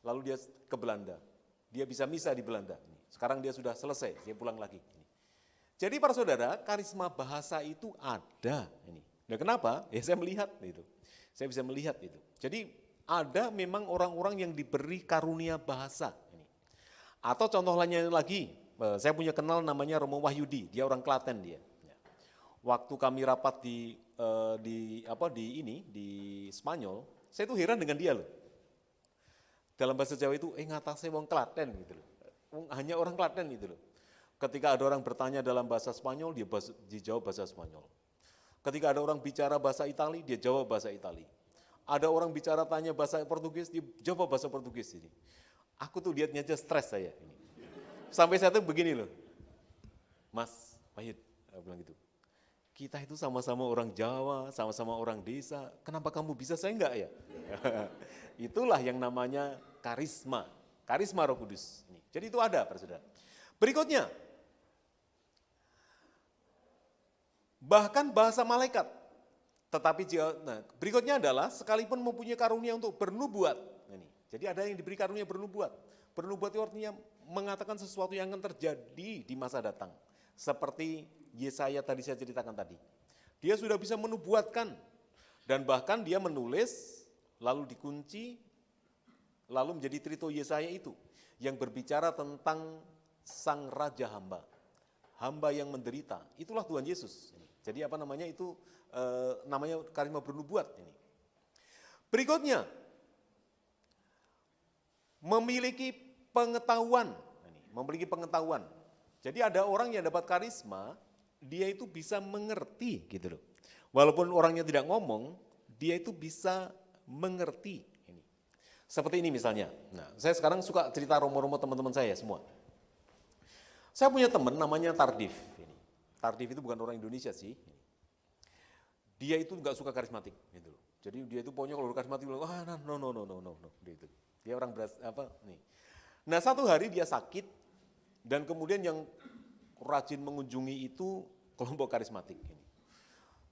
Lalu dia ke Belanda. Dia bisa misa di Belanda. Sekarang dia sudah selesai, dia pulang lagi. Jadi para saudara, karisma bahasa itu ada ini. Nah, kenapa? Ya saya melihat itu. Saya bisa melihat itu. Jadi ada memang orang-orang yang diberi karunia bahasa ini. Atau contoh lainnya lagi, saya punya kenal namanya Romo Wahyudi, dia orang Klaten dia. Waktu kami rapat di Spanyol, saya itu heran dengan dia loh. Dalam bahasa Jawa itu ngatasé wong Klaten gitu loh. Hanya orang Klaten gitu loh. Ketika ada orang bertanya dalam bahasa Spanyol, dia jawab bahasa Spanyol. Ketika ada orang bicara bahasa Itali, dia jawab bahasa Itali. Ada orang bicara tanya bahasa Portugis, dia jawab bahasa Portugis ini. Aku tuh lihatnya aja stres saya ini. Sampai saya tuh begini loh, Mas Wahid, aku bilang gitu. Kita itu sama-sama orang Jawa, sama-sama orang desa, kenapa kamu bisa, saya enggak ya? Itulah yang namanya karisma Roh Kudus. Jadi itu ada, saudara. Berikutnya, bahkan bahasa malaikat. Tetapi berikutnya adalah sekalipun mempunyai karunia untuk bernubuat. Jadi ada yang diberi karunia bernubuat. Bernubuat itu artinya mengatakan sesuatu yang akan terjadi di masa datang. Seperti Yesaya tadi saya ceritakan tadi. Dia sudah bisa menubuatkan dan bahkan dia menulis lalu dikunci lalu menjadi Trito Yesaya itu yang berbicara tentang sang raja hamba. Hamba yang menderita. Itulah Tuhan Yesus. Jadi apa namanya itu namanya karisma bernubuat ini. Berikutnya memiliki pengetahuan. Jadi ada orang yang dapat karisma, dia itu bisa mengerti gitu loh. Walaupun orangnya tidak ngomong, dia itu bisa mengerti. Seperti ini misalnya. Nah, saya sekarang suka cerita romo-romo teman-teman saya semua. Saya punya teman namanya Tardif. Tardif itu bukan orang Indonesia sih. Dia itu nggak suka karismatik gitu loh. Jadi dia itu pokoknya kalau karismatik bilang, no. Gitu. Dia orang nih. Nah, satu hari dia sakit dan kemudian yang rajin mengunjungi itu kelompok karismatik ini.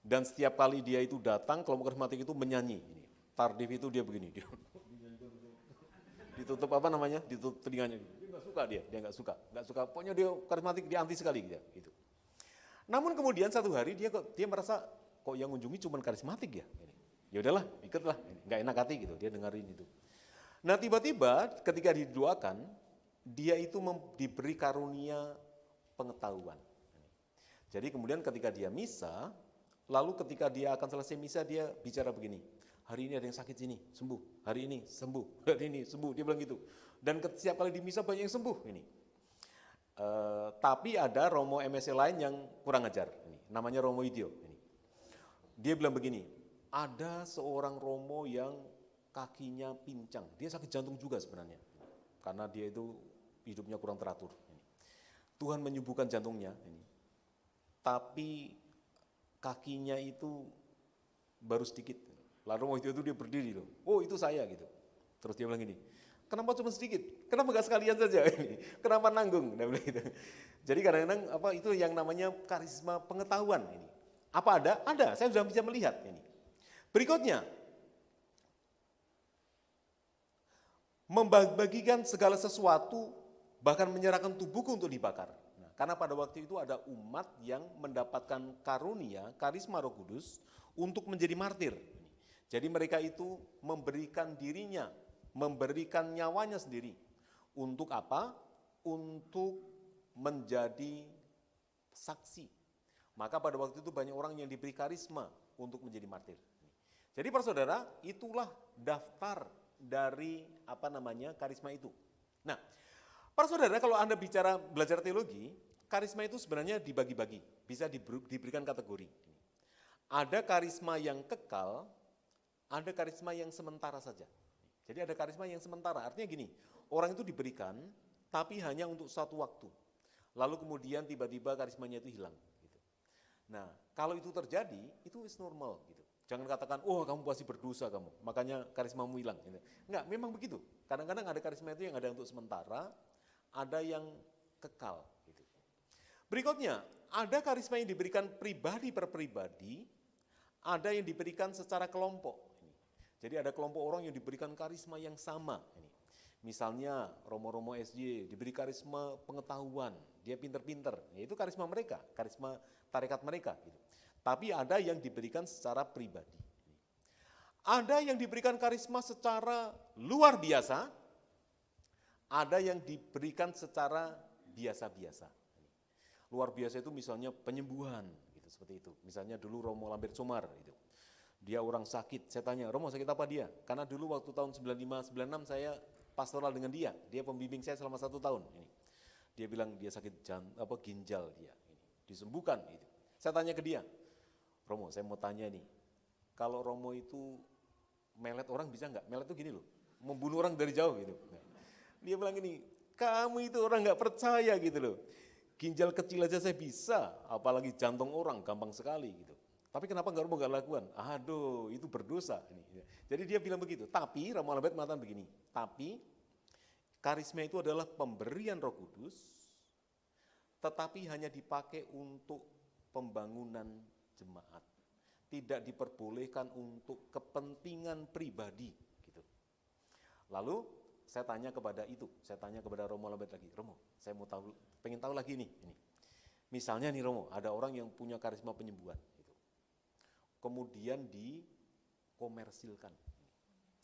Dan setiap kali dia itu datang, kelompok karismatik itu menyanyi. Tardif itu dia begini, dia ditutup ditutup telinganya. Dia nggak suka. Pokoknya dia karismatik, dia anti sekali gitu. Namun kemudian satu hari dia merasa kok yang mengunjungi cuma karismatik ya. Ya udahlah, ikutlah. Nggak enak hati gitu, dia dengerin itu. Nah tiba-tiba ketika didoakan, dia itu diberi karunia pengetahuan. Jadi kemudian ketika dia misa, lalu ketika dia akan selesai misa dia bicara begini, hari ini ada yang sakit sini, sembuh, hari ini sembuh, hari ini sembuh, dia bilang gitu. Dan setiap kali di misa banyak yang sembuh ini. Tapi ada Romo MSC lain yang kurang ajar, namanya Romo Idyo. Dia bilang begini, ada seorang Romo yang kakinya pincang, dia sakit jantung juga sebenarnya, karena dia itu hidupnya kurang teratur. Tuhan menyembuhkan jantungnya, tapi kakinya itu baru sedikit. Lalu Romo itu dia berdiri loh, oh itu saya gitu. Terus dia bilang gini, kenapa cuma sedikit? Kenapa nggak sekalian saja? Kenapa nanggung? Dia bilang gitu. Jadi kadang-kadang itu yang namanya karisma pengetahuan ini. Apa ada? Ada. Saya sudah bisa melihat ini. Berikutnya, membagikan segala sesuatu, bahkan menyerahkan tubuhku untuk dibakar. Nah, karena pada waktu itu ada umat yang mendapatkan karunia, karisma Roh Kudus untuk menjadi martir. Jadi mereka itu memberikan dirinya, memberikan nyawanya sendiri. Untuk apa? Untuk menjadi saksi. Maka pada waktu itu banyak orang yang diberi karisma untuk menjadi martir. Jadi para saudara, itulah daftar dari karisma itu. Nah, para saudara kalau Anda belajar teologi, karisma itu sebenarnya dibagi-bagi, bisa diberikan kategori. Ada karisma yang kekal, ada karisma yang sementara saja. Jadi ada karisma yang sementara, artinya gini, orang itu diberikan tapi hanya untuk satu waktu. Lalu kemudian tiba-tiba karismanya itu hilang. Gitu. Nah, kalau itu terjadi, itu is normal. Gitu. Jangan katakan, oh kamu pasti berdosa kamu, makanya karismamu hilang. Gitu. Enggak, memang begitu. Kadang-kadang ada karisma itu yang ada untuk sementara, ada yang kekal. Gitu. Berikutnya, ada karisma yang diberikan pribadi per pribadi, ada yang diberikan secara kelompok. Jadi ada kelompok orang yang diberikan karisma yang sama. Misalnya Romo-Romo SJ diberi karisma pengetahuan, dia pinter-pinter, itu karisma mereka, karisma tarekat mereka. Gitu. Tapi ada yang diberikan secara pribadi. Ada yang diberikan karisma secara luar biasa, ada yang diberikan secara biasa-biasa. Luar biasa itu misalnya penyembuhan, gitu, seperti itu. Misalnya dulu Romo Lambert Somar, gitu. Dia orang sakit, saya tanya, Romo sakit apa dia? Karena dulu waktu tahun 95-96 saya pastoral dengan dia pembimbing saya selama 1 tahun. Ini. Dia bilang dia sakit ginjal dia, ini. Disembuhkan. Gitu. Saya tanya ke dia, Romo saya mau tanya nih, kalau Romo itu melet orang bisa nggak? Melet itu gini loh, membunuh orang dari jauh gitu. Dia bilang gini, kamu itu orang nggak percaya gitu loh. Ginjal kecil aja saya bisa, apalagi jantung orang gampang sekali gitu. Tapi kenapa Romo nggak lakukan? Aduh, itu berdosa. Jadi dia bilang begitu. Tapi Romo Lambert mengatakan begini, tapi karisma itu adalah pemberian Roh Kudus, tetapi hanya dipakai untuk pembangunan jemaat. Tidak diperbolehkan untuk kepentingan pribadi. Gitu. Lalu saya tanya kepada Romo Lambert lagi, Romo, saya mau tahu, pengen tahu lagi nih. Ini. Misalnya nih Romo, ada orang yang punya karisma penyembuhan, gitu. Kemudian dikomersilkan.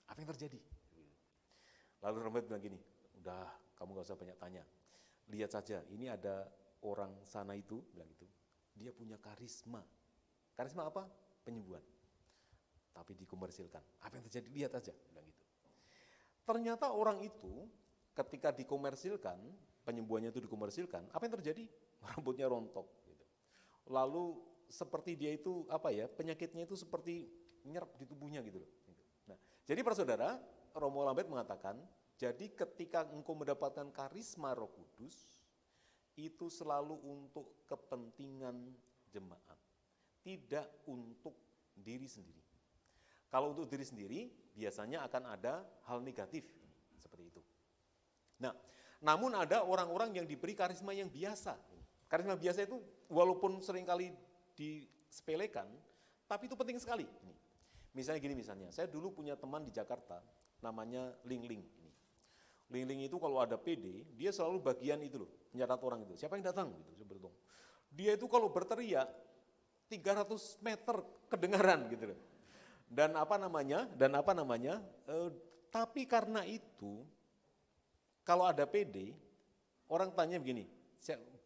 Apa yang terjadi? Lalu Romo Lambert bilang gini, udah kamu gak usah banyak tanya, lihat saja, ini ada orang sana itu, bilang gitu, dia punya karisma. Karisma apa? Penyembuhan. Tapi dikomersilkan. Apa yang terjadi? Lihat aja, bilang gitu. Ternyata orang itu ketika dikomersilkan, penyembuhannya itu dikomersilkan, apa yang terjadi? Rambutnya rontok. Gitu. Lalu seperti dia itu penyakitnya itu seperti nyerap di tubuhnya gitu loh. Nah, jadi para saudara, Romo Lambert mengatakan, jadi ketika engkau mendapatkan karisma Roh Kudus, itu selalu untuk kepentingan jemaat, tidak untuk diri sendiri. Kalau untuk diri sendiri, biasanya akan ada hal negatif, seperti itu. Nah, namun ada orang-orang yang diberi karisma yang biasa. Karisma biasa itu walaupun seringkali disepelekan, tapi itu penting sekali. Misalnya gini, saya dulu punya teman di Jakarta, namanya Ling Ling. Ling Ling itu kalau ada PD, dia selalu bagian itu loh, mencatat orang itu. Siapa yang datang? Gitu, dia itu kalau berteriak, 300 meter kedengaran gitu loh. Dan tapi karena itu, kalau ada PD, orang tanya begini,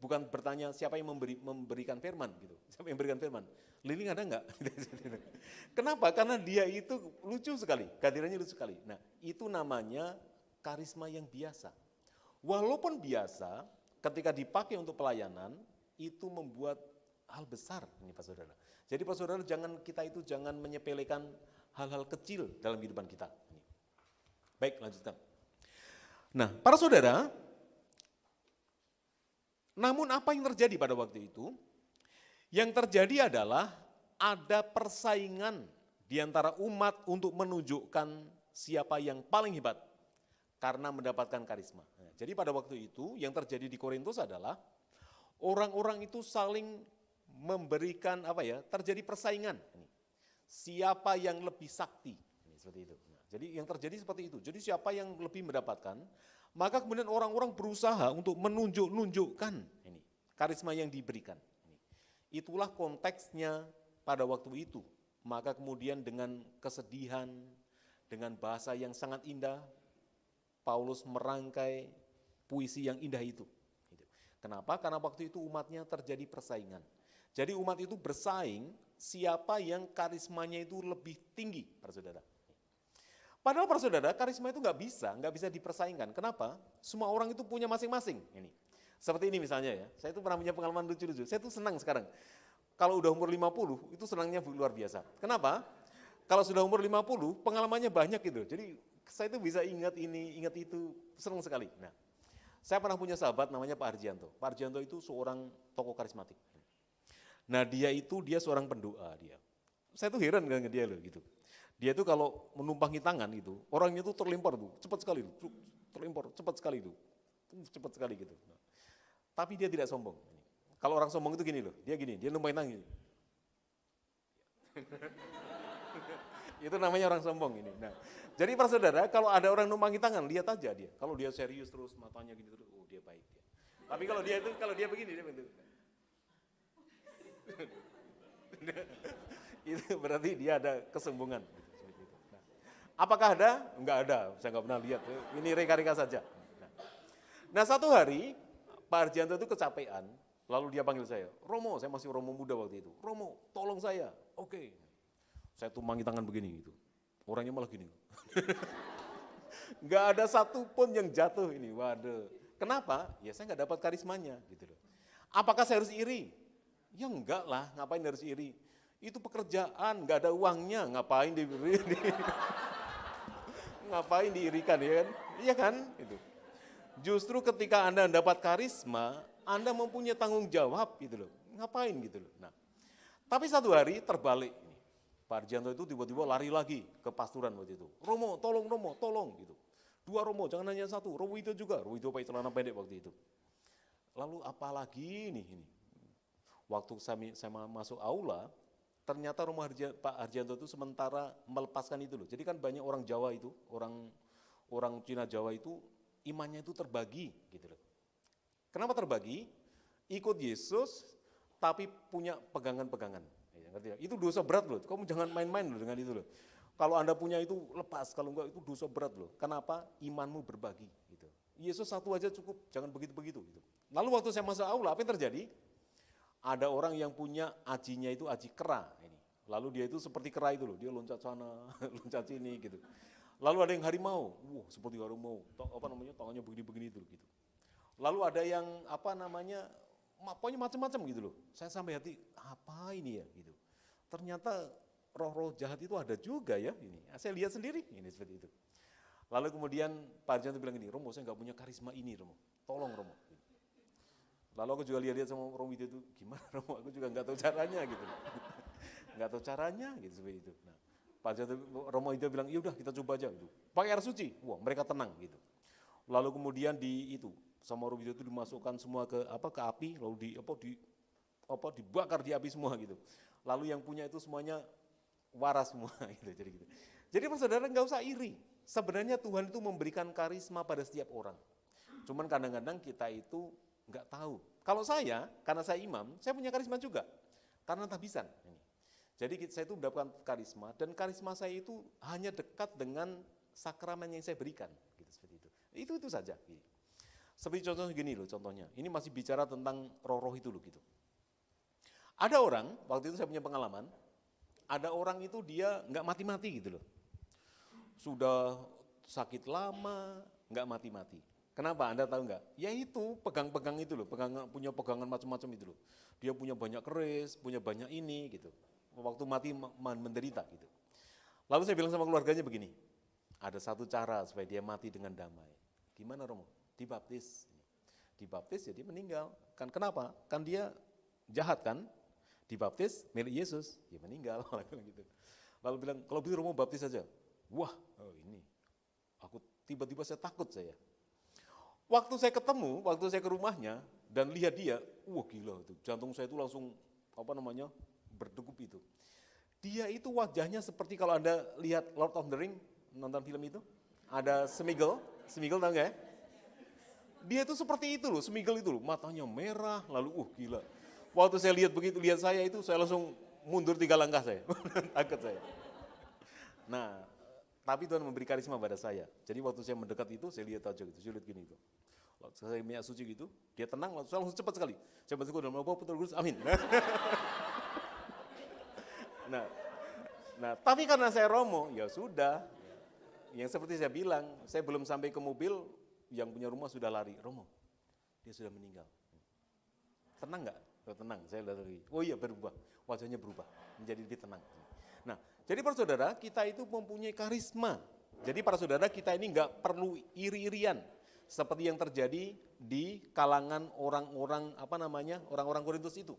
bukan bertanya siapa yang memberikan firman gitu, siapa yang memberikan firman, Liling ada enggak? Kenapa? Karena dia itu lucu sekali, kehadirannya lucu sekali. Nah, itu namanya karisma yang biasa. Walaupun biasa, ketika dipakai untuk pelayanan, itu membuat hal besar ini Pak Saudara. Jadi Pak Saudara, jangan menyepelekan hal-hal kecil dalam kehidupan kita. Baik, lanjutkan. Nah, para saudara, namun apa yang terjadi pada waktu itu? Yang terjadi adalah ada persaingan di antara umat untuk menunjukkan siapa yang paling hebat karena mendapatkan karisma. Nah, jadi pada waktu itu yang terjadi di Korintus adalah orang-orang itu saling memberikan terjadi persaingan. Siapa yang lebih sakti? Seperti itu. Nah, jadi yang terjadi seperti itu. Jadi siapa yang lebih mendapatkan, maka kemudian orang-orang berusaha untuk menunjukkan ini karisma yang diberikan. Itulah konteksnya pada waktu itu. Maka kemudian dengan kesedihan, dengan bahasa yang sangat indah, Paulus merangkai puisi yang indah itu. Kenapa? Karena waktu itu umatnya terjadi persaingan. Jadi umat itu bersaing siapa yang karismanya itu lebih tinggi, para saudara. Padahal para saudara, karisma itu nggak bisa dipersaingkan. Kenapa? Semua orang itu punya masing-masing. Ini. Seperti ini misalnya ya, saya itu pernah punya pengalaman lucu-lucu. Saya tuh senang sekarang. Kalau udah umur 50, itu senangnya luar biasa. Kenapa? Kalau sudah umur 50, pengalamannya banyak gitu. Jadi saya itu bisa ingat ini, ingat itu, senang sekali. Nah, saya pernah punya sahabat namanya Pak Arjianto. Pak Arjianto itu seorang tokoh karismatik. Nah dia seorang pendoa dia. Saya tuh heran dengan dia loh gitu. Dia tuh kalau menumpangi tangan gitu, orangnya tuh terlempar tuh, cepat sekali tuh, terlempar, cepat sekali tuh, cepat sekali gitu. Nah, tapi dia tidak sombong. Kalau orang sombong itu gini loh, dia numpangin tangan gini. Itu namanya orang sombong ini. Nah, jadi para saudara, kalau ada orang numpangin tangan, lihat aja dia. Kalau dia serius terus, matanya gitu terus, oh dia baik dia. Tapi kalau dia begini, dia begitu. Itu berarti dia ada kesombongan. Nah, apakah ada? Enggak ada, saya enggak pernah lihat. Ini reka-reka saja. Nah satu hari Pak Arjianto itu kecapean, lalu dia panggil saya, Romo, saya masih Romo muda waktu itu. Romo, tolong saya. Oke. Saya tumpangi tangan begini gitu. Orangnya malah gini. Enggak ada satupun yang jatuh ini. Waduh. Kenapa? Ya saya enggak dapat karismanya gitu loh. Apakah saya harus iri? Ya enggak lah, ngapain harus iri? Itu pekerjaan, enggak ada uangnya, ngapain diberi? Ngapain diirikan ya kan? Iya kan? Itu. Justru ketika Anda dapat karisma, Anda mempunyai tanggung jawab gitu loh. Ngapain gitu loh. Nah, tapi satu hari terbalik. Pak Arjanto itu tiba-tiba lari lagi ke pasturan waktu itu. Romo, tolong gitu. 2 Romo, jangan hanya 1. Romo itu juga. Romo itu pakai celana pendek waktu itu. Lalu apalagi ini. Waktu saya masuk aula, ternyata Pak Arjanto itu sementara melepaskan itu loh. Jadi kan banyak orang Jawa itu, orang Cina Jawa itu imannya itu terbagi gitu loh. Kenapa terbagi? Ikut Yesus tapi punya pegangan-pegangan. Ya, ngerti ya? Itu dosa berat loh. Kamu jangan main-main loh dengan itu loh. Kalau Anda punya itu lepas, kalau enggak itu dosa berat loh. Kenapa? Imanmu berbagi gitu. Yesus satu aja cukup, jangan begitu-begitu gitu. Lalu waktu saya masuk aula, apa yang terjadi? Ada orang yang punya ajinya itu aji kera ini. Lalu dia itu seperti kera itu loh, dia loncat sana, loncat sini gitu. Lalu ada yang harimau, seperti harimau, tangannya begini-begini itu gitu. Lalu ada yang pokoknya macam-macam gitu loh. Saya sampai hati, apa ini ya gitu. Ternyata roh-roh jahat itu ada juga ya ini. Saya lihat sendiri ini seperti itu. Lalu kemudian Pak Arjanto bilang gini, Romo saya nggak punya karisma ini Romo, tolong Romo. Lalu aku juga lihat sama Romo itu, gimana Romo, aku juga nggak tahu caranya gitu. Nggak tahu caranya gitu seperti itu. Nah, Pak Romo itu bilang, ya udah kita coba aja gitu. Pakai air suci, mereka tenang gitu. Lalu kemudian sama Romo itu dimasukkan semua ke api, lalu dibakar di api semua gitu. Lalu yang punya itu semuanya waras semua gitu. Jadi Pak Saudara nggak usah iri. Sebenarnya Tuhan itu memberikan karisma pada setiap orang. Cuman kadang-kadang kita itu nggak tahu. Kalau saya, karena saya imam, saya punya karisma juga. Karena tahbisan. Jadi saya itu mendapatkan karisma, dan karisma saya itu hanya dekat dengan sakramen yang saya berikan. Gitu, seperti itu. Itu saja. Gitu. Seperti contohnya gini loh, contohnya. Ini masih bicara tentang roh-roh itu loh gitu. Ada orang, waktu itu saya punya pengalaman, ada orang itu dia nggak mati-mati gitu loh. Sudah sakit lama, nggak mati-mati. Kenapa? Anda tahu nggak? Ya itu pegang-pegang itu loh, punya pegangan macam-macam itu loh. Dia punya banyak keris, punya banyak ini gitu. Waktu mati menderita gitu. Lalu saya bilang sama keluarganya begini, ada satu cara supaya dia mati dengan damai. Gimana Romo? Dibaptis. Dibaptis jadi meninggal. Kan kenapa? Kan dia jahat kan? Dibaptis milik Yesus, dia meninggal. Lalu bilang, kalau begitu Romo baptis saja. Wah, ini. Aku tiba-tiba saya takut saya. Waktu saya ketemu, waktu saya ke rumahnya dan lihat dia, gila itu. Jantung saya itu langsung berdegup itu. Dia itu wajahnya seperti kalau Anda lihat Lord of the Ring, nonton film itu, ada Smeagol tahu nggak ya? Dia itu seperti itu loh, Smeagol itu loh, matanya merah, lalu gila. Waktu saya lihat begitu, lihat saya itu, saya langsung mundur 3 langkah saya, takut saya. Nah, tapi Tuhan memberi karisma pada saya. Jadi waktu saya mendekat itu, saya lihat aja gitu, saya lihat gini itu. Waktu saya minyak suci gitu, dia tenang, langsung cepat sekali. Saya masuk dalam nama Putra Kudus, amin. Nah, tapi karena saya Romo, ya sudah. Yang seperti saya bilang, saya belum sampai ke mobil, yang punya rumah sudah lari. Romo, dia sudah meninggal. Tenang nggak? Tenang, saya lihat lagi. Oh iya berubah, wajahnya berubah, menjadi lebih tenang. Nah, jadi para saudara, kita itu mempunyai karisma. Jadi para saudara, kita ini nggak perlu iri-irian. Seperti yang terjadi di kalangan orang-orang Korintus itu.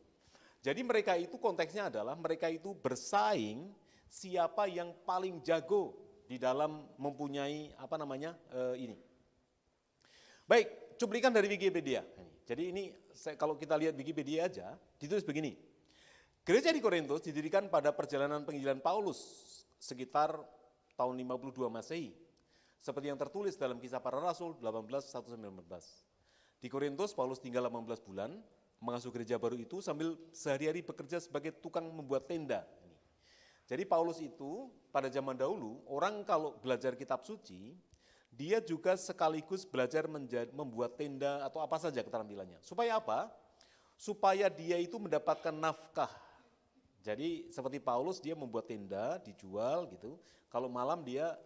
Jadi mereka itu konteksnya adalah mereka itu bersaing siapa yang paling jago di dalam mempunyai ini. Baik, cuplikan dari Wikipedia. Jadi ini kalau kita lihat Wikipedia aja, ditulis begini. Gereja di Korintus didirikan pada perjalanan penginjilan Paulus sekitar tahun 52 Masehi. Seperti yang tertulis dalam Kisah Para Rasul 18:1-19. Di Korintus Paulus tinggal 18 bulan, mengasuh gereja baru itu sambil sehari-hari bekerja sebagai tukang membuat tenda. Jadi Paulus itu pada zaman dahulu, orang kalau belajar kitab suci, dia juga sekaligus belajar membuat tenda atau apa saja keterampilannya. Supaya apa? Supaya dia itu mendapatkan nafkah. Jadi seperti Paulus dia membuat tenda, dijual gitu. Kalau malam dia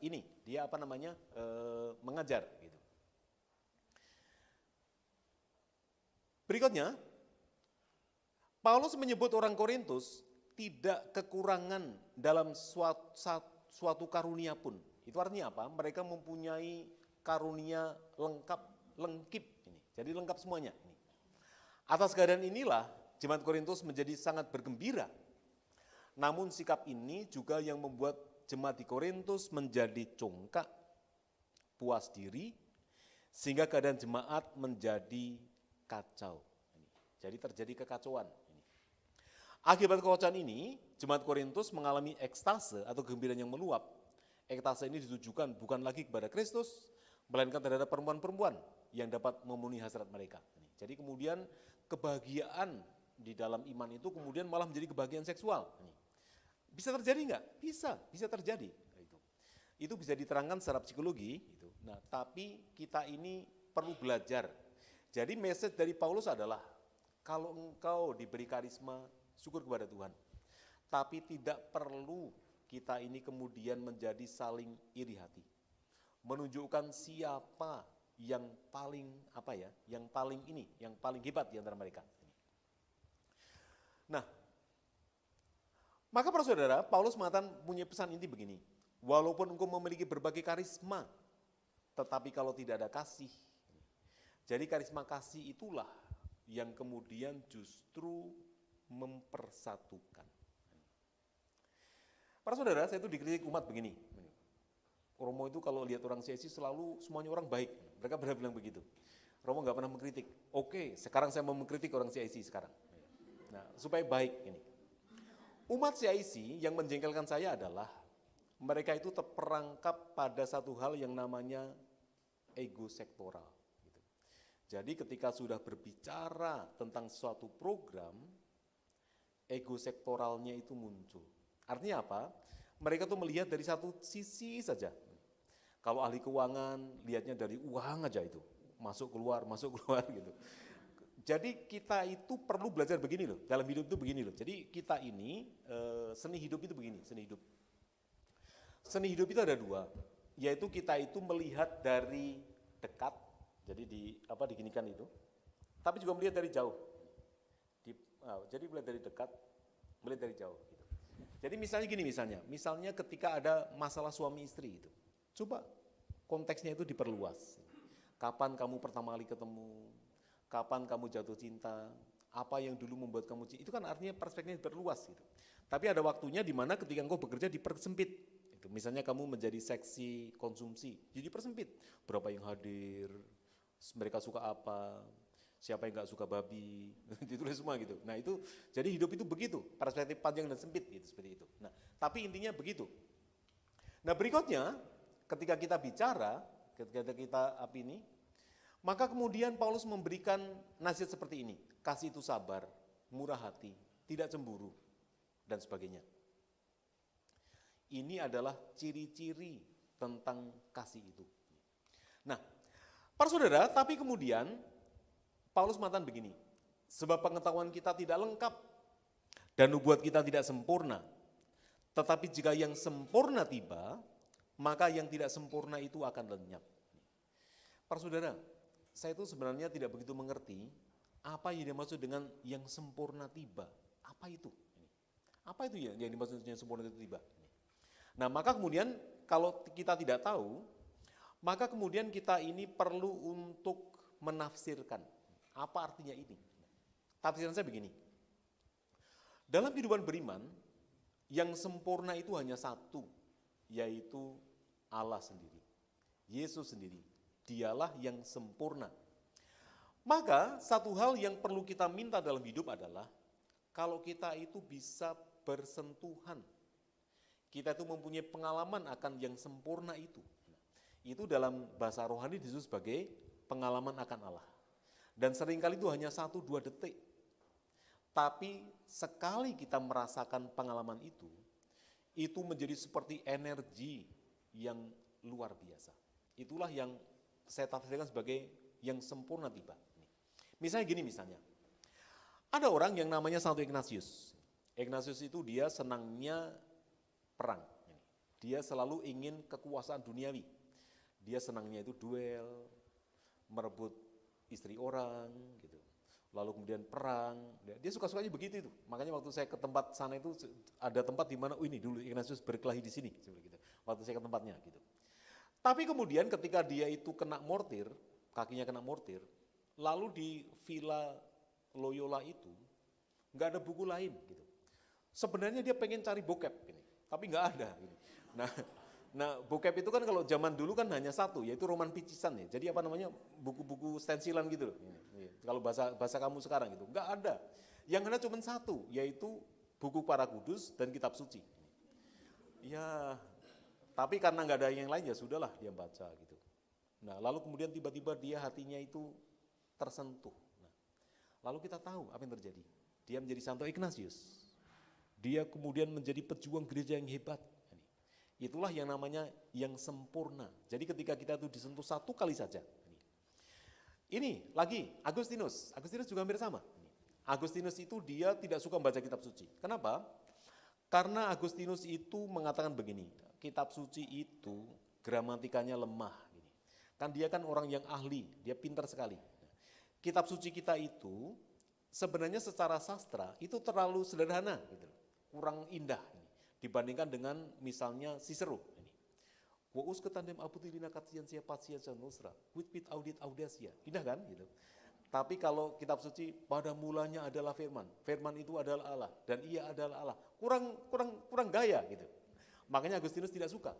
mengajar gitu. Berikutnya, Paulus menyebut orang Korintus tidak kekurangan dalam suatu karunia pun. Itu artinya apa? Mereka mempunyai karunia lengkip ini. Jadi lengkap semuanya ini. Atas keadaan inilah jemaat Korintus menjadi sangat bergembira. Namun sikap ini juga yang membuat jemaat di Korintus menjadi congkak, puas diri, sehingga keadaan jemaat menjadi kacau. Jadi terjadi kekacauan. Akibat kekacauan ini, jemaat Korintus mengalami ekstase atau kegembiraan yang meluap. Ekstase ini ditujukan bukan lagi kepada Kristus, melainkan terhadap perempuan-perempuan yang dapat memenuhi hasrat mereka. Jadi kemudian kebahagiaan di dalam iman itu kemudian malah menjadi kebahagiaan seksual. Bisa terjadi enggak? Bisa terjadi. Itu bisa diterangkan secara psikologi. Nah, tapi kita ini perlu belajar. Jadi message dari Paulus adalah, kalau engkau diberi karisma, syukur kepada Tuhan. Tapi tidak perlu kita ini kemudian menjadi saling iri hati. Menunjukkan siapa yang paling yang paling hebat di antara mereka. Nah, maka para saudara, Paulus mengatakan punya pesan inti begini, walaupun engkau memiliki berbagai karisma, tetapi kalau tidak ada kasih, jadi karisma kasih itulah yang kemudian justru mempersatukan. Para saudara, saya itu dikritik umat begini, Romo itu kalau lihat orang CIC selalu semuanya orang baik. Mereka pernah bilang begitu. Romo nggak pernah mengkritik. Oke, sekarang saya mau mengkritik orang CIC sekarang. Nah, supaya baik ini. Umat CIC yang menjengkelkan saya adalah mereka itu terperangkap pada satu hal yang namanya ego sektoral. Jadi ketika sudah berbicara tentang suatu program, ego sektoralnya itu muncul. Artinya apa? Mereka tuh melihat dari satu sisi saja. Kalau ahli keuangan, lihatnya dari uang aja itu. Masuk keluar gitu. Jadi kita itu perlu belajar begini loh, dalam hidup itu begini loh. Jadi kita ini, seni hidup itu begini, seni hidup. Seni hidup itu ada dua, yaitu kita itu melihat dari dekat, jadi diginikan itu, tapi juga melihat dari jauh. Jadi melihat dari dekat, melihat dari jauh. Gitu. Jadi misalnya gini, misalnya ketika ada masalah suami istri itu, coba konteksnya itu diperluas. Kapan kamu pertama kali ketemu, kapan kamu jatuh cinta, apa yang dulu membuat kamu cinta, itu kan artinya perspektifnya diperluas gitu. Tapi ada waktunya di mana ketika engkau bekerja dipersempit. Itu, misalnya kamu menjadi seksi konsumsi, jadi persempit. Berapa yang hadir, mereka suka apa, siapa yang nggak suka babi, ditulis semua gitu. Nah itu, jadi hidup itu begitu, perspektif panjang dan sempit gitu, seperti itu. Nah, tapi intinya begitu. Nah berikutnya, ketika kita bicara, ketika kita maka kemudian Paulus memberikan nasihat seperti ini, kasih itu sabar, murah hati, tidak cemburu, dan sebagainya. Ini adalah ciri-ciri tentang kasih itu. Nah, para saudara, tapi kemudian Paulus mengatakan begini, sebab pengetahuan kita tidak lengkap dan nubuat kita tidak sempurna. Tetapi jika yang sempurna tiba, maka yang tidak sempurna itu akan lenyap. Para saudara, saya itu sebenarnya tidak begitu mengerti apa yang dimaksud dengan yang sempurna tiba. Apa itu? Apa itu yang dimaksud yang sempurna itu tiba? Nah, maka kemudian kalau kita tidak tahu, maka kemudian kita ini perlu untuk menafsirkan. Apa artinya ini? Tafsiran saya begini. Dalam kehidupan beriman, yang sempurna itu hanya satu, yaitu Allah sendiri. Yesus sendiri. Dialah yang sempurna. Maka satu hal yang perlu kita minta dalam hidup adalah kalau kita itu bisa bersentuhan. Kita itu mempunyai pengalaman akan yang sempurna itu. Itu dalam bahasa rohani disebut sebagai pengalaman akan Allah. Dan seringkali itu hanya 1-2 detik. Tapi sekali kita merasakan pengalaman itu menjadi seperti energi yang luar biasa. Itulah yang saya tafsirkan sebagai yang sempurna tiba. Misalnya gini ada orang yang namanya Santo Ignatius. Ignatius itu dia senangnya perang. Dia selalu ingin kekuasaan duniawi. Dia senangnya itu duel, merebut istri orang, gitu. Lalu kemudian perang. Dia suka-sukanya begitu itu. Makanya waktu saya ke tempat sana itu ada tempat di mana, ini dulu Ignatius berkelahi di sini, seperti gitu. Waktu saya ke tempatnya, gitu. Tapi kemudian ketika dia itu kena mortir, kakinya kena mortir, lalu di Villa Loyola itu nggak ada buku lain gitu. Sebenarnya dia pengen cari bokep ini, tapi nggak ada. Gitu. Nah, bokep itu kan kalau zaman dulu kan hanya satu, yaitu roman picisan ya. Jadi apa namanya, buku-buku stensilan gitu loh. Kalau bahasa kamu sekarang itu nggak ada. Yang ada cuma satu, yaitu buku para kudus dan kitab suci. Ya, tapi karena nggak ada yang lain ya sudahlah dia baca gitu. Nah, lalu kemudian tiba-tiba dia hatinya itu tersentuh. Nah, lalu kita tahu apa yang terjadi. Dia menjadi Santo Ignatius. Dia kemudian menjadi pejuang gereja yang hebat. Itulah yang namanya yang sempurna. Jadi ketika kita itu disentuh satu kali saja. Ini lagi Agustinus. Agustinus juga hampir sama. Agustinus itu dia tidak suka membaca kitab suci. Kenapa? Karena Agustinus itu mengatakan begini, kitab suci itu gramatikanya lemah. Kan dia kan orang yang ahli, dia pintar sekali. Kitab suci kita itu sebenarnya secara sastra itu terlalu sederhana, gitu. Kurang indah dibandingkan dengan misalnya Cicero. Quos ketandem abutilina katiansia patientia nostra, with audit audacia. Indah kan? Gitu. Tapi kalau kitab suci, pada mulanya adalah firman, firman itu adalah Allah, dan ia adalah Allah. Kurang gaya gitu. Makanya Agustinus tidak suka.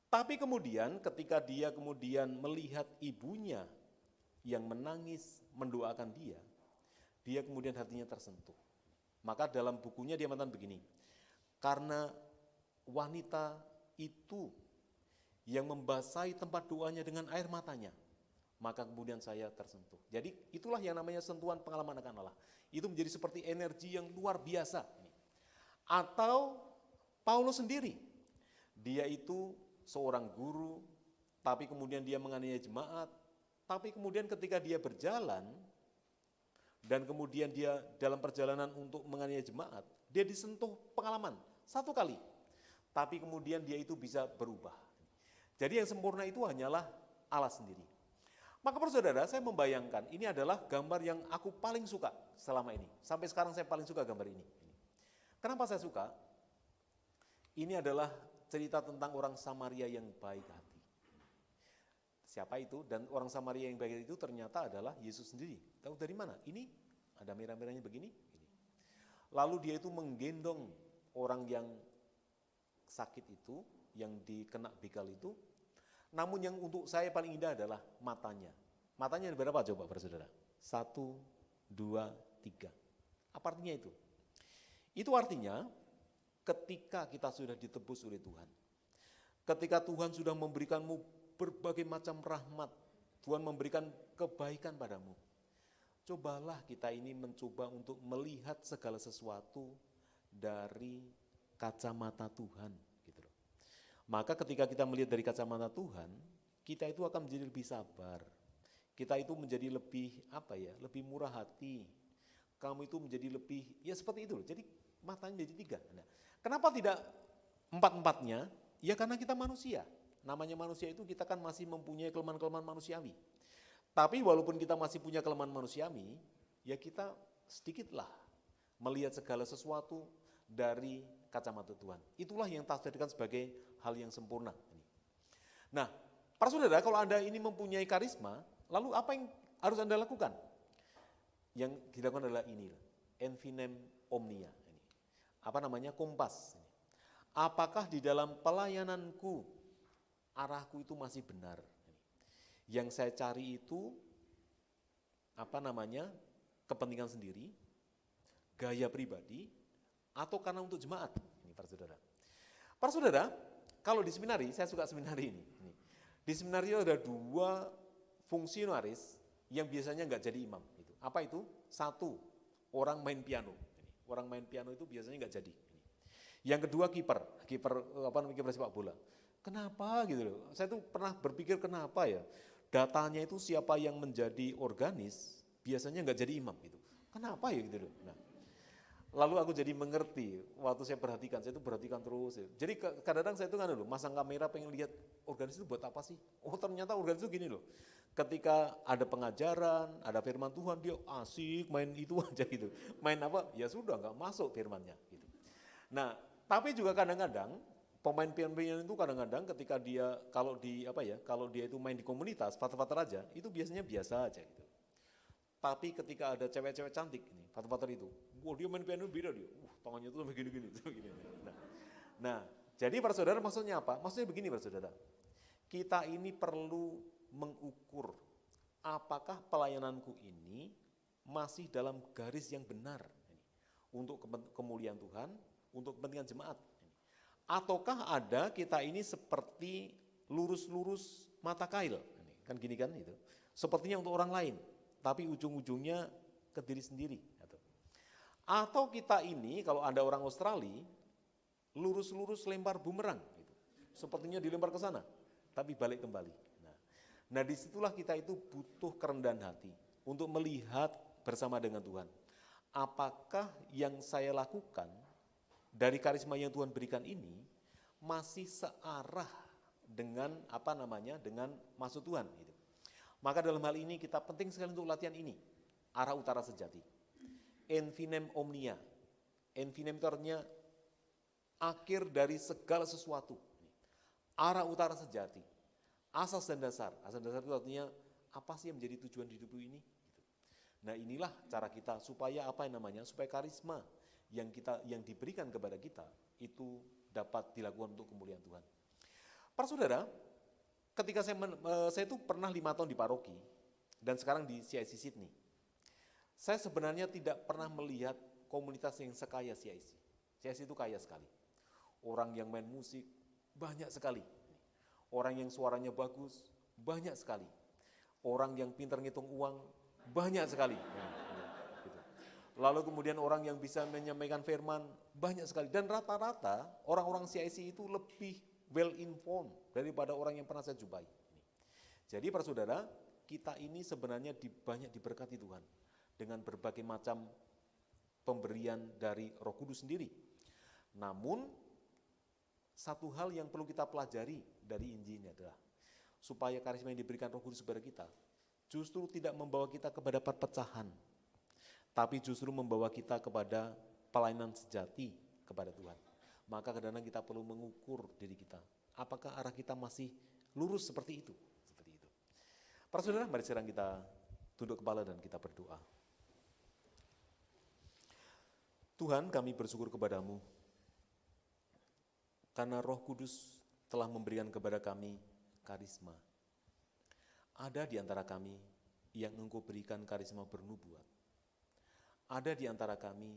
Tapi kemudian ketika dia kemudian melihat ibunya yang menangis mendoakan dia kemudian hatinya tersentuh. Maka dalam bukunya dia mengatakan begini, karena wanita itu yang membasahi tempat doanya dengan air matanya, maka kemudian saya tersentuh. Jadi itulah yang namanya sentuhan pengalaman akan Allah. Itu menjadi seperti energi yang luar biasa. Atau Paulus sendiri, dia itu seorang guru, tapi kemudian dia menganiaya jemaat, tapi kemudian ketika dia berjalan, dan kemudian dia dalam perjalanan untuk menganiaya jemaat, dia disentuh pengalaman satu kali, tapi kemudian dia itu bisa berubah. Jadi yang sempurna itu hanyalah Allah sendiri. Maka saudara, saya membayangkan ini adalah gambar yang aku paling suka selama ini. Sampai sekarang saya paling suka gambar ini. Kenapa saya suka? Ini adalah cerita tentang orang Samaria yang baik hati. Siapa itu? Dan orang Samaria yang baik itu ternyata adalah Yesus sendiri. Tahu dari mana? Ini ada merah-merahnya begini. Lalu dia itu menggendong orang yang sakit itu, yang dikena begal itu. Namun yang untuk saya paling indah adalah matanya. Matanya berapa coba saudara? 1, 2, 3. Apa artinya itu? Itu artinya ketika kita sudah ditebus oleh Tuhan. Ketika Tuhan sudah memberikanmu berbagai macam rahmat, Tuhan memberikan kebaikan padamu. Cobalah kita ini mencoba untuk melihat segala sesuatu dari kacamata Tuhan. Gitu loh. Maka ketika kita melihat dari kacamata Tuhan, kita itu akan menjadi lebih sabar. Kita itu menjadi lebih lebih murah hati. Kamu itu menjadi lebih, ya seperti itu loh. Jadi matanya jadi 3. Nah, kenapa tidak 4-4-nya? Ya karena kita manusia. Namanya manusia itu kita kan masih mempunyai kelemahan-kelemahan manusiawi. Tapi walaupun kita masih punya kelemahan manusiawi, ya kita sedikitlah melihat segala sesuatu dari kacamata Tuhan. Itulah yang tafsirkan sebagai hal yang sempurna. Nah, para saudara, kalau Anda ini mempunyai karisma, lalu apa yang harus Anda lakukan? Yang dilakukan adalah ini, enfinem omnia. Kompas. Apakah di dalam pelayananku arahku itu masih benar? Yang saya cari itu kepentingan sendiri, gaya pribadi, atau karena untuk jemaat? Ini para saudara. Para saudara, kalau di seminari, saya suka seminari ini. Di seminari ada 2 fungsionaris yang biasanya nggak jadi imam. Apa itu? 1, orang main piano. Orang main piano itu biasanya nggak jadi. Yang kedua kiper sepak bola. Kenapa gitu loh? Saya tuh pernah berpikir kenapa ya? Datanya itu siapa yang menjadi organis biasanya nggak jadi imam gitu. Kenapa ya gitu loh? Nah, lalu aku jadi mengerti waktu saya perhatikan terus. Ya. Jadi kadang-kadang saya itu masang kamera pengen lihat organis itu buat apa sih? Oh ternyata organis itu gini loh. Ketika ada pengajaran, ada firman Tuhan, dia asik main itu aja gitu. Main apa? Ya sudah nggak masuk firmannya gitu. Nah, tapi juga kadang-kadang pemain piano itu kadang-kadang ketika dia kalau dia itu main di komunitas Father aja itu biasanya biasa aja gitu. Tapi ketika ada cewek-cewek cantik ini Father itu, wah dia main piano beda dia, tangannya tuh sampai gini-gini. Nah, jadi para saudara maksudnya apa? Maksudnya begini para saudara, kita ini perlu mengukur apakah pelayananku ini masih dalam garis yang benar untuk kemuliaan Tuhan, untuk kepentingan jemaat. Ataukah ada kita ini seperti lurus-lurus mata kail, kan gini kan itu. Sepertinya untuk orang lain, tapi ujung-ujungnya ke diri sendiri. Atau kita ini kalau Anda orang Australia, lurus-lurus lempar bumerang, gitu. Sepertinya dilempar ke sana, tapi balik kembali. Nah disitulah kita itu butuh kerendahan hati untuk melihat bersama dengan Tuhan. Apakah yang saya lakukan dari karisma yang Tuhan berikan ini masih searah dengan dengan maksud Tuhan gitu. Maka dalam hal ini kita penting sekali untuk latihan ini, arah utara sejati. Enfinem omnia. Enfinem itu artinya akhir dari segala sesuatu. Arah utara sejati. Asas dan dasar. Asas dan dasar itu artinya apa sih yang menjadi tujuan hidupku ini? Nah inilah cara kita supaya supaya karisma yang diberikan kepada kita itu dapat dilakukan untuk kemuliaan Tuhan. Para saudara, ketika saya itu pernah 5 tahun di paroki dan sekarang di CIC Sydney. Saya sebenarnya tidak pernah melihat komunitas yang sekaya CIC. CIC itu kaya sekali. Orang yang main musik banyak sekali. Orang yang suaranya bagus banyak sekali. Orang yang pintar ngitung uang banyak sekali. Lalu kemudian orang yang bisa menyampaikan firman banyak sekali. Dan rata-rata orang-orang CIC itu lebih well informed daripada orang yang pernah saya jumpai. Jadi para saudara, kita ini sebenarnya banyak diberkati Tuhan dengan berbagai macam pemberian dari Roh Kudus sendiri. Namun satu hal yang perlu kita pelajari dari Injil ini adalah supaya karisma yang diberikan Roh Kudus kepada kita justru tidak membawa kita kepada perpecahan, tapi justru membawa kita kepada pelayanan sejati kepada Tuhan. Maka kadang-kadang kita perlu mengukur diri kita, apakah arah kita masih lurus seperti itu. Para saudara, mari sekarang kita tunduk kepala dan kita berdoa. Tuhan, kami bersyukur kepadamu, karena Roh Kudus telah memberikan kepada kami karisma. Ada di antara kami yang Engkau berikan karisma bernubuat. Ada di antara kami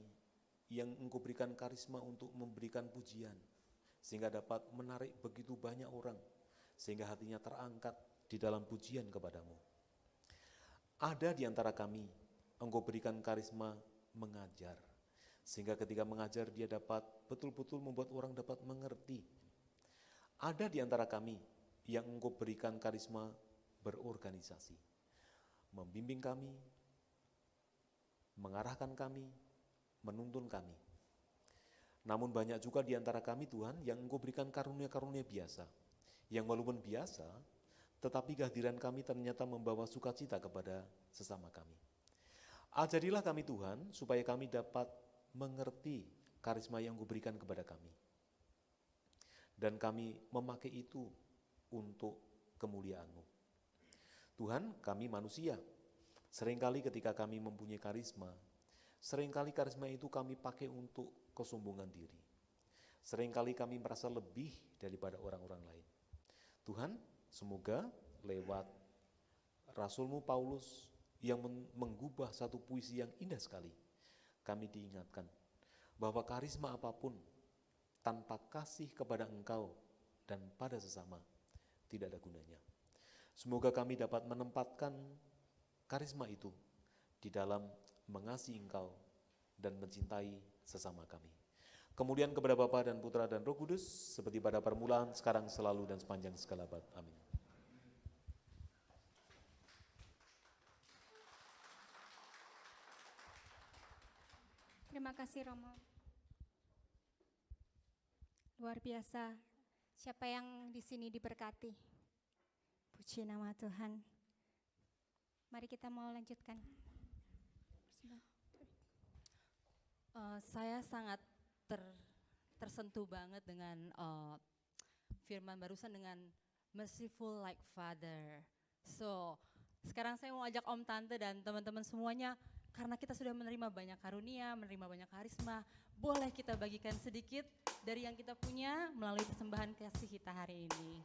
yang Engkau berikan karisma untuk memberikan pujian, sehingga dapat menarik begitu banyak orang, sehingga hatinya terangkat di dalam pujian kepadamu. Ada di antara kami, Engkau berikan karisma mengajar, sehingga ketika mengajar dia dapat betul-betul membuat orang dapat mengerti. Ada di antara kami yang Engkau berikan karisma berorganisasi, membimbing kami, mengarahkan kami, menuntun kami. Namun banyak juga di antara kami Tuhan yang Engkau berikan karunia-karunia biasa, yang walaupun biasa, tetapi kehadiran kami ternyata membawa sukacita kepada sesama kami. Ajarilah kami Tuhan, supaya kami dapat mengerti karisma yang Engkau berikan kepada kami. Dan kami memakai itu untuk kemuliaan-Mu. Tuhan, kami manusia. Seringkali ketika kami mempunyai karisma, seringkali karisma itu kami pakai untuk kesombongan diri. Seringkali kami merasa lebih daripada orang-orang lain. Tuhan, semoga lewat Rasul-Mu Paulus yang menggubah satu puisi yang indah sekali, kami diingatkan bahwa karisma apapun tanpa kasih kepada Engkau dan pada sesama tidak ada gunanya. Semoga kami dapat menempatkan karisma itu di dalam mengasihi Engkau dan mencintai sesama kami. Kemudian kepada Bapa dan Putra dan Roh Kudus, seperti pada permulaan, sekarang, selalu, dan sepanjang segala abad. Amin. Terima kasih Romo. Luar biasa. Siapa yang di sini diberkati? Puji nama Tuhan. Mari kita mau lanjutkan. Saya sangat tersentuh banget dengan firman barusan dengan merciful like Father. So, sekarang saya mau ajak Om Tante dan teman-teman semuanya, karena kita sudah menerima banyak karunia, menerima banyak karisma, boleh kita bagikan sedikit dari yang kita punya melalui persembahan kasih kita hari ini.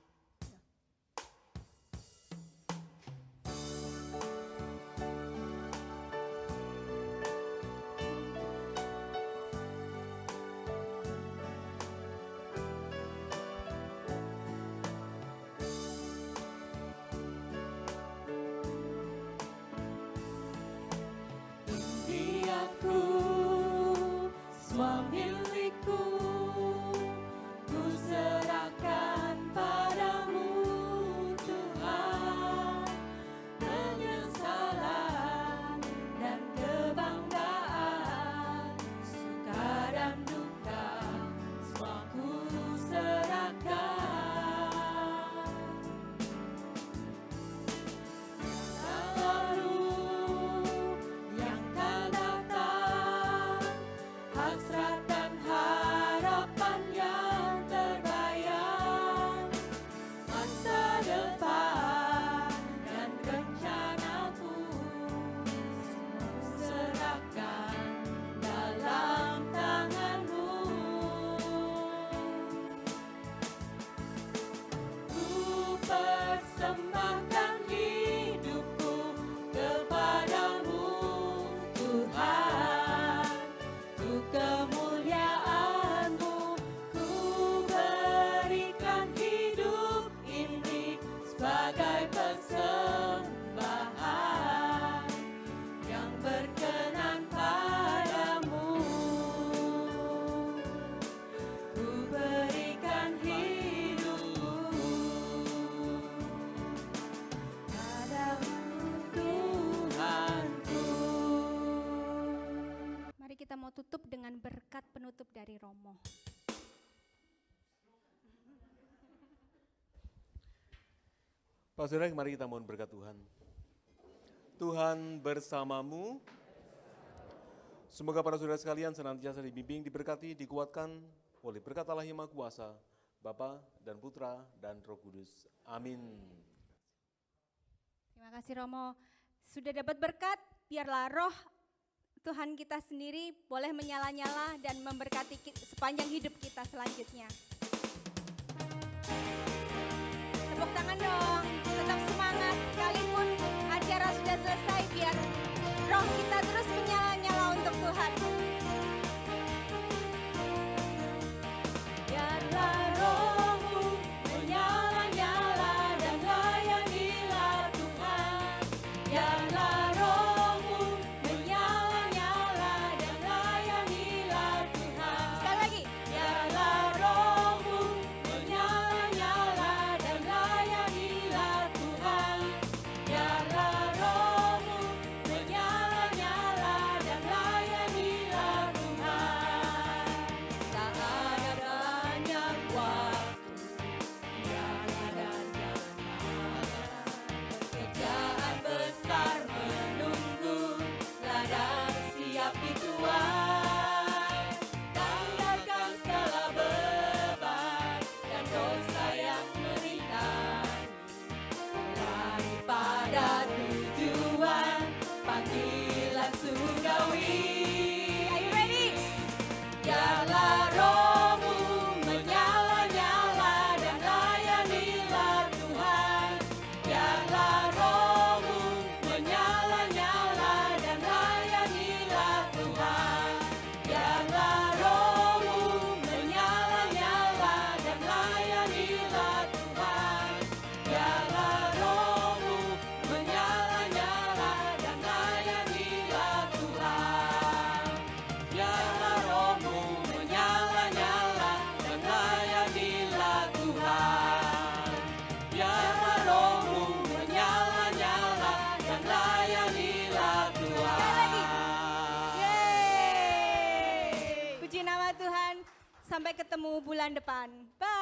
Impianku, semua milikku, ku serahkan padamu Tuhan. Penyesalan dan kebanggaan, suka dan duka, semua ku serahkan. Lalu yang akan datang, hasrat dan harapan yang terbayang, masa depan dan rencanaku, semua serahkan dalam tanganmu. Ku persembahkan hidupku kepadamu Tuhan, untuk kemuliaan-Mu. Ku berikan hidup ini sebagai persembahan yang berkenan padamu. Ku berikan hidupku padamu Tuhanku. Mari kita mau tutup dengan berkat penutup dari Romo. Pak Saudara, mari kita mohon berkat Tuhan. Tuhan bersamamu. Semoga para saudara sekalian senantiasa dibimbing, diberkati, dikuatkan oleh berkat Allah yang Maha Kuasa, Bapa dan Putra dan Roh Kudus. Amin. Terima kasih Romo. Sudah dapat berkat, biarlah roh Tuhan kita sendiri boleh menyala-nyala dan memberkati sepanjang hidup kita selanjutnya. Tepuk tangan dong, tetap semangat sekalipun acara sudah selesai, biar roh kita terus menyala-nyala untuk Tuhan. Biarlah rohmu menyala-nyala dan layanilah Tuhan. Biarlah rohmu menyala-nyala dan layanilah Tuhan. Sekali lagi. Biarlah rohmu menyala-nyala dan layanilah Tuhan. Biarlah rohmu menyala-nyala dan layanilah Tuhan. Tak ada banyak waktu, tiada dan pekerjaan besar menunggu, ladang siap dituai. Tanggalkan segala beban dan dosa yang merintangi, daripada tujuan panggilan surgawi. Are you ready? Biarlah rohmu menyala-nyala dan layanilah Tuhan. Biarlah rohmu menyala-nyala dan layanilah Tuhan. Biarlah rohmu menyala-nyala dan layanilah Tuhan. Biarlah rohmu menyala-nyala dan layanilah Tuhan. Biarlah rohmu menyala-nyala dan layanilah Tuhan. Biarlah rohmu menyala-nyala dan layanilah Tuhan. Yeay. Puji nama Tuhan. Sampai ketemu bulan depan. Bye.